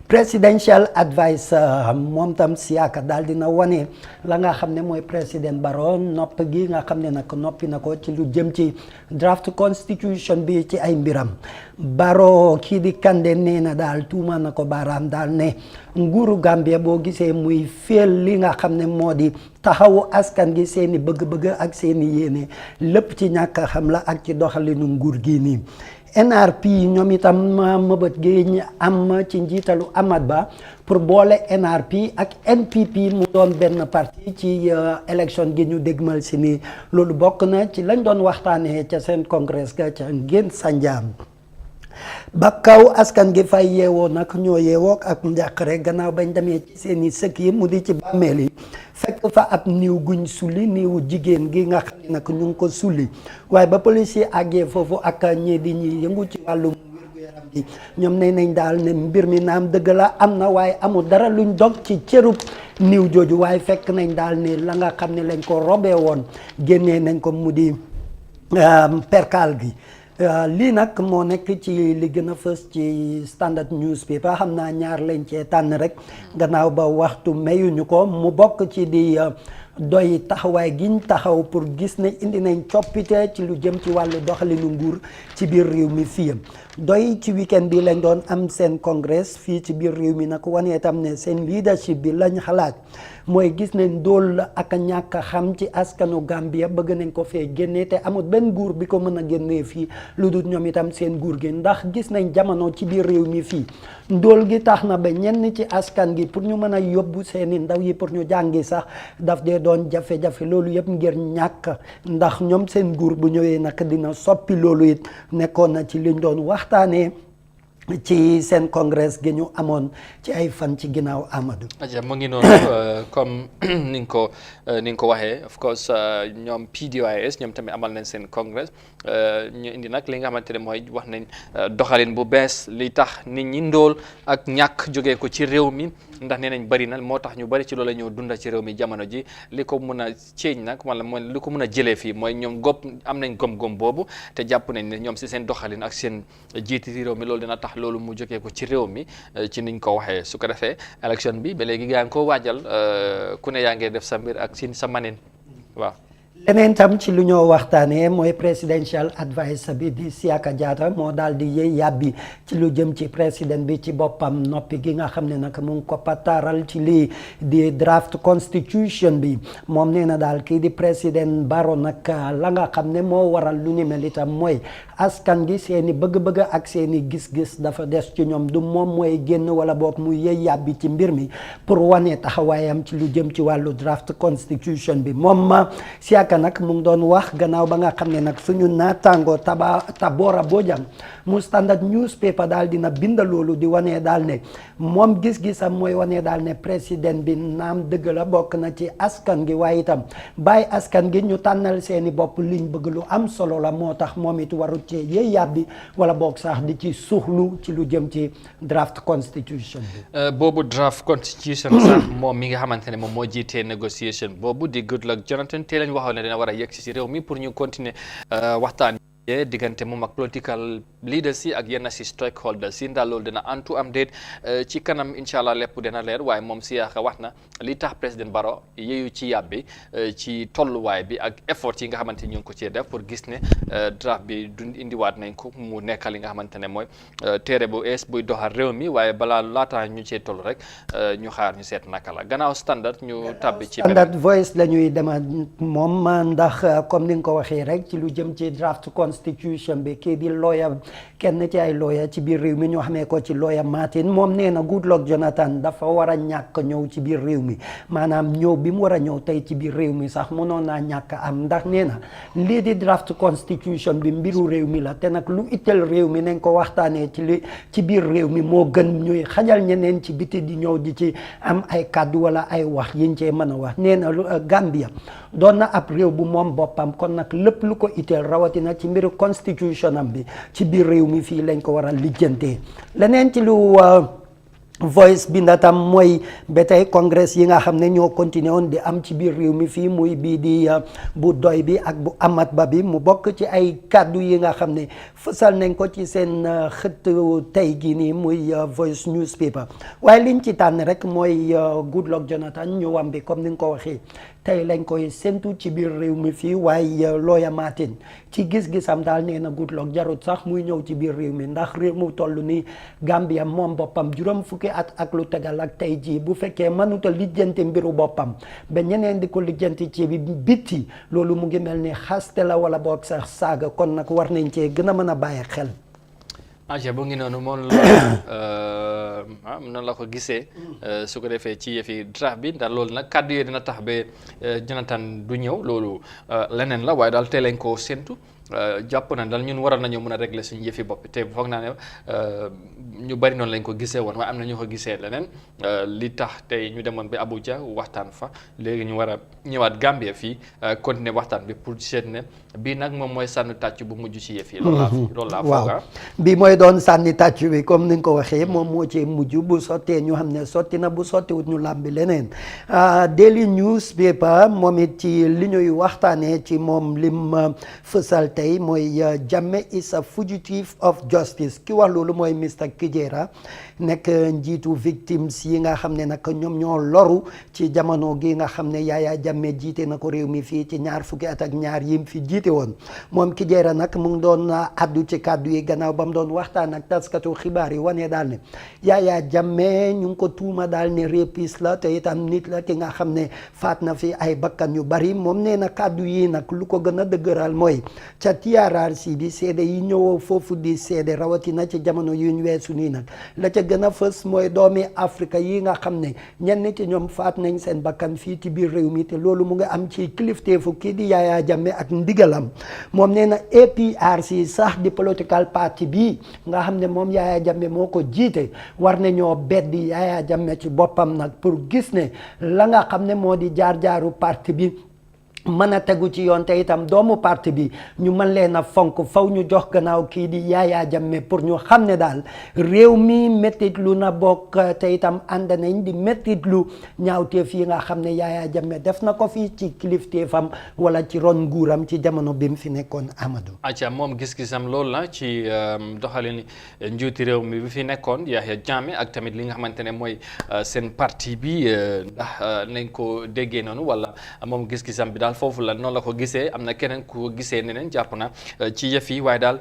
Presidential advice moom tam siyaaka daal dina wane la nga xam ne mooy président Barrow nopp gi nga xam ne nag noppi na ko ci lu jëm ci draft constitution bi ci ay mbiram Barrow kii di Kande nee na daal tuuma na ko baaraam daal ne nguuru Gambia boo gisee muy féel li nga xam ne moo di taxawu askan gi seeni bëgg-bëgg ak seeni yéene lépp ci ñàkk xam la ak ci doxalinu nguur gi nii NRP ñoom itam mëbët gi ñu am ci njiitalu Amat Bah pour boole NRP ak NPP mu doon benn parti ci élection gi ñu dégmal si ni loolu bokk na ci lañ doon waxtaanee ca seen congrès ga ca ngeen sanjaam ba kaw askan gi fay yeewoo nag ñoo yeewoo ak njàqare gannaaw bañ demee ci seeni sëkk yi mu di ci bàmmeel yi fekk fa ab niiw guñ sulli niiwu jigéen gi nga xam ne nag ñu ngi ko sulli waaye ba police yi àggee foofu ak ñii di ñi yëngu ci wàllum wér-gu-yaram gi ñoom ne nañ daal ne mbir mi naam dëgg la am na waaye amul dara luñ dog ci cërub niiw jooju waaye fekk nañ daal ne la nga xam ne lañ ko robee woon génnee nañ ko mu di perkaal gi lii nag moo nekk ci li gën a fës ci standard newspaper xam naa ñaar lañ cee tànn rek gannaaw ba waxtu mayuñu ko mu bokk ci di doy taxawaay giñ taxaw pour gis ne indi nañ coppite ci lu jëm ci wàllu doxalinu nguur ci biir réew mi fii doy ci weekend bi lañ doon am seen congrès fii ci biir réew mi nag wane tam ne seen leadership bi lañ xalaat mooy gis nañ ndóol ak ñàkk xam ci askanu Gambia bëgg nañ ko fee génnee te amul benn nguur bi ko mën a génnee fii lu dul ñoom itam seen nguur gi ndax gis nañ jamono ci biir réew mi fii ndóol gi tax na ba ñenn ci askan gi pour ñu mën a yóbbu seeni ndaw yi pour ñu jàngi sax daf dee doon jafe-jafe loolu yëpp ngir ñàkk ndax ñoom seen nguur bu ñëwee nag dina soppi loolu it nekkoon na ci liñ doon waxtaanee ci seen congrès gi ñu amoon ci ay fan ci ginnaaw Amadou. aja mu ngi noonu comme ni nga ko waxee of course ñoom PDOIS ñoom tamit amal nañ seen congrès ñu indi nag li nga xamante ne mooy wax nañ doxalin bu bees li tax nit ñi ndóol ak ñàkk jógee ko ci réew mi ndax nee nañ bëri na moo tax ñu bëri ci loolu la ñoo dunda ci réew mi jamono ji li ko mën a ceeñ nag wala mooy li ko mën a jëlee fii mooy ñoom am nañ gom-gom boobu te jàpp nañ ne ñoom si seen doxalin ak seen jiiti réew mi loolu dina tax loolu mu jógee ko ci réew mi ci niñ ko waxee su ko defee élection bi ba léegi gaa ngi ko waajal ku ne yaa ngi def sa mbir ak sa manin waaw. leneen tam ci lu ñoo waxtaanee mooy presidential advice bi di Siaka Jatta moo daal di yëy yàbbi ci lu jëm ci président bi ci boppam noppi gi nga xam ne nag mu ngi ko pataaral ci lii di draft constitution bi moom nee na daal kii di président Barrow nag la nga xam ne moo waral lu ni mel itam mooy askan gi seeni bëgg-bëgg ak seeni gis-gis dafa des ci ñoom du moom mooy génn wala boog mu yëy yàbbi ci mbir mi pour wane taxawaayam ci lu jëm ci wàllu draft constitution bi moom Siaka nag mu ngi doon wax gannaaw ba nga xam ne nag suñu naataango Tabora Bojang mu standard newspaper daal dina bind loolu di wane daal ne moom gis-gisam mooy wane daal ne président bi naam dëgg la bokk na ci askan gi waaye itam bàyyi askan gi ñu tànnal seeni bopp liñ bëgg lu am solo la moo tax moom it warut ci yëy yàbbi wala boog sax di ci suuxlu ci lu jëm ci draft constitution bi. boobu draft constitution sax moom mi nga xamante ne moom moo jiitee négociation boobu di Goodluck Jonathan te lañ waxoon ne dina war a yegg si réew mi pour ñu continuer waxtaan diggante moom ak political leaders yi ak yenn si stakeholders yi ndax loolu dina antu am déet ci kanam incha allah lépp dina leer waaye moom Siaka wax na li tax président Barrow yeeyu ci yàbbi ci tolluwaay bi ak effort yi nga xamante ni ñu ngi ko cee def pour gis ne draft bi du indiwaat nañ ko mu nekk li nga xamante ne mooy téere bu ees buy doxal réew mi waaye balaa laata ñu cee toll rek ñu xaar ñu seet naka la gannaaw standard ñu tabbi ci standard voice la ñuy dema moom ndax comme ni nga ko waxee rek ci lu jëm ci draft constitution bi kii di lawyer kenn ci ay lawyer ci biir réew mi ñoo xamee ko ci lawyer Martin moom nee na Goodluck Jonathan dafa war a ñàkk ñëw ci biir réew mi maanaam ñëw bi mu war a ñëw tey ci biir réew mi sax mënoon naa ñàkk am ndax nee na lii di draft constitution bi mbiru réew mi la te nag lu itteel réew mi nañ ko waxtaanee ci biir réew mi moo gën ñuy xajal ñeneen ci biti di ñëw di ci am ay kàddu wala ay wax yiñ cee mën a wax nee na Gambia doon na ab réew bu moom boppam kon nag lépp lu ko itteel rawatina ci mbiru constitution am bi ci biir réew mi fii lañ ko war a lijjantee leneen ci lu voice bi ndatam mooy ba tey congrès yi nga xam ne ñoo continué woon di am ci biir réew mi fii muy bii di bu doy bi ak bu amat ba bi mu bokk ci ay kàddu yi nga xam ne fësal nañ ko ci seen xët tey gi nii muy voice newspaper waaye liñ ci tànn rek mooy Goodluck Jonathan ñëwam bi comme ni nga ko waxee tey lañ koy séntu ci biir réew mi fii waaye lawyer Martin ci gis-gisam daal nee na Goodluck jarut sax muy ñëw ci biir réew mi ndax réew mu toll ni Gambia moom boppam juróom fukki at ak lu tegal ak tey jii bu fekkee mënuta lijjanti mbiru boppam ba ñeneen di ko lijjanti ci bitti loolu mu ngi mel ni xaste la wala boog sax saaga kon nag war nañ cee gën a mën a bàyyi xel. aja bu ngi noonu moom la noonu la ko gisee su ko defee ci yëfi draft bi ndax loolu nag kàddu yi dina tax ba Jonathan du ñëw loolu leneen la waaye daal tey lañ koo séntu jàpp na daal ñun waroon nañoo mën a régler suñu yëfi bopp te foog naa ne ñu bari noonu lañ ko gisee woon waaye am na ñu ko gisee leneen li tax tey ñu demoon ba Abuja waxtaan fa léegi ñu war a ñëwaat Gambia fii continuer waxtaan bi pour seet ne bii nag moom mooy sànni tàcc bu mujj ci yëf yi. loolu laa waaw bii mooy doon sànni tàcc bi comme ni nga ko waxee moom moo cee mujj bu sottee ñu xam ne sotti na bu sottiwut ñu làmbi leneen Daily Newspaper moom it ci li ñuy waxtaanee ci moom lim fësal tey mooy Jammeh is a fugitive of justice ki wax loolu mooy Mr Kijera nekk njiitu victimes yi nga xam ne nag ñoom ñoo loru ci jamono gi nga xam ne Yaya Jammeh jiite na ko réew mi fii ci ñaar fukki at ak ñaar yim fi jiite woon moom Kijera nag mu ngi doon addu ci kàddu yi gannaaw ba mu doon waxtaan ak taskatu xibaar yi wane daal ne Yaya Jammeh ñu ngi ko tuuma daal ne rapiste la te itam nit la ki nga xam ne faat na fi ay bakkan yu bari moom nee na kàddu yi nag lu ko gën a dëgëral mooy ca TRRC bi seede yi ñëwoo foofu di seede rawatina ci jamono yu ñu weesu nii nag la ca gën a fës mooy doomi Afrique yi nga xam ne ñenn ci ñoom faat nañ seen bakkan fii ci biir réew mi te loolu mu nga am ci kilifteefu kii di Yaya Jammeh ak ndigalam moom nee na APRC sax di political party bi nga xam ne moom Yaya Jammeh moo ko jiite war nañoo beddi Yaya Jammeh ci boppam nag pour gis ne la nga xam ne moo di jaar-jaaru parti bi mën a tegu ci yoon te itam doomu parti bi ñu mën leen a fonk faw ñu jox gannaaw kii di Yaya Jammeh pour ñu xam ne daal réew mi méttitlu na bokk te itam ànd nañ di méttitlu ñaawteef yi nga xam ne Yaya Jammeh def na ko fii ci kilifteefam wala ci ron nguuram ci jamono bi mu fi nekkoon Amadou. acca moom gis-gisam loolu la ci doxalin njiiti réew mi bi fi nekkoon Yaya Jammeh ak tamit li nga xamante ne mooy seen parti bi ndax nañ ko déggee noonu wala moom gis-gisam bi daal foofu la noonu la ko gisee am na keneen ku gisee neneen jàpp na ci yëf yi waaye daal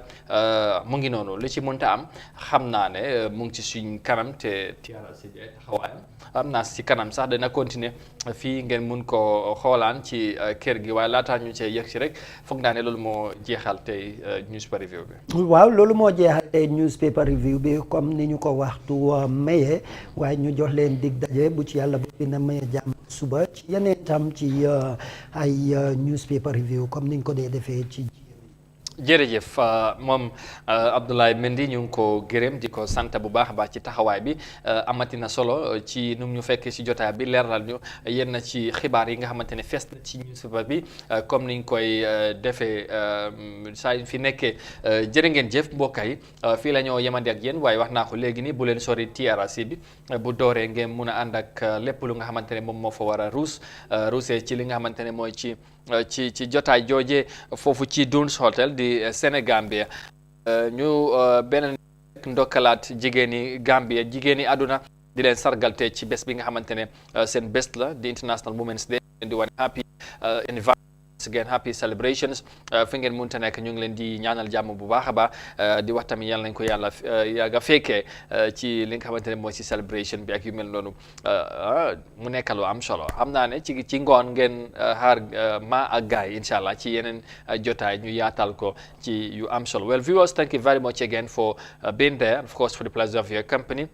mu ngi noonu li ci mënta am xam naa ne mu ngi ci suñ kanam te TRRC taxawaayam am naa si kanam sax dana continuer fii ngeen mun ko xoolaan ci kër gi waaye laataa ñu cee yegg si rek foog naa ne loolu moo jeexal tey newspaper review bi. waaw loolu moo jeexal tey newspaper review bi comme ni ñu ko waxtu maye waaye ñu jox leen dig daje bu ci yàlla bu dina maye jàmm suba ci yeneen tam ci ay newspaper review comme niñ ko dee defee ci jërëjëf moom Abdoulaye Mendy ñu ngi ko gërëm di ko sant bu baax a baax ci taxawaay bi amati na solo ci nu ñu fekkee ci jotaay bi leeral ñu yenn ci xibaar yi nga xamante ne fees na ci newspaper bi comme niñ koy defee saa fi nekkee jërë ngeen jëf mbokk yi fii la ñoo yemandi ak yéen waaye wax naa ko léegi nii bu leen sori TRRC bi bu dooree ngeen mun a ànd ak lépp lu nga xamante ne moom moo fa war a ruusee ci li nga xamante ne mooy ci jotaay jooje foofu ci Dunes Hotel di Sénégambia ñu beneen ndokkalaat jigéeni Gambia jigéeni àdduna di leen sargal te ci bés bi nga xamante ne seen bés la di International Women's Day di wane happy anniversary again happy celebrations fi ngeen munta nekk ñu ngi leen di ñaanal jàmm bu baax a baax di wax tamit yàlla nañ ko yàlla yàgga fekkee ci li nga xamante ne mooy ci celebration bi ak yu mel noonu mu nekk lu am solo xam naa ne ci ngoon ngeen xaar ma ak gaay yi incha allah ci yeneen jotaay ñu yaatal ko ci yu am solo. Well, viewers, thank you very much again for being there and of course for the pleasure of your company.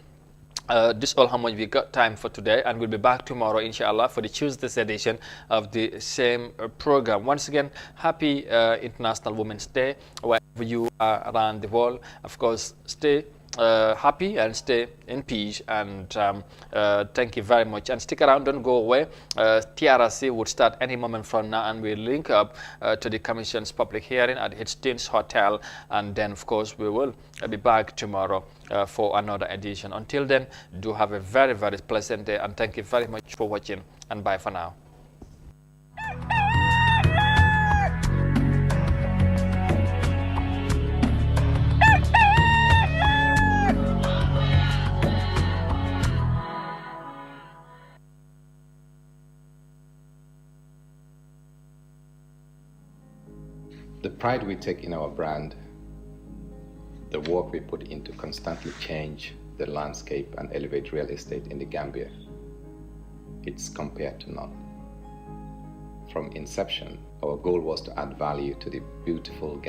This is all how much we got time for today, and we'll be back tomorrow inshallah for the Tuesday's edition of the same program. Once again, happy International Women's Day wherever you are around the world. Of course, stay happy and stay in peace, and thank you very much, and stick around, don't go away. TRC would start any moment from now, and we'll link up to the Commission's public hearing at Hitchens Hotel, and then of course we will be back tomorrow for another edition. Until then, do have a very, very pleasant day, and thank you very much for watching, and bye for now. The pride we take in our brand, the work we put into constantly change the landscape and elevate real estate in the Gambia, it's compared to none. From inception, our goal was to add value to the beautiful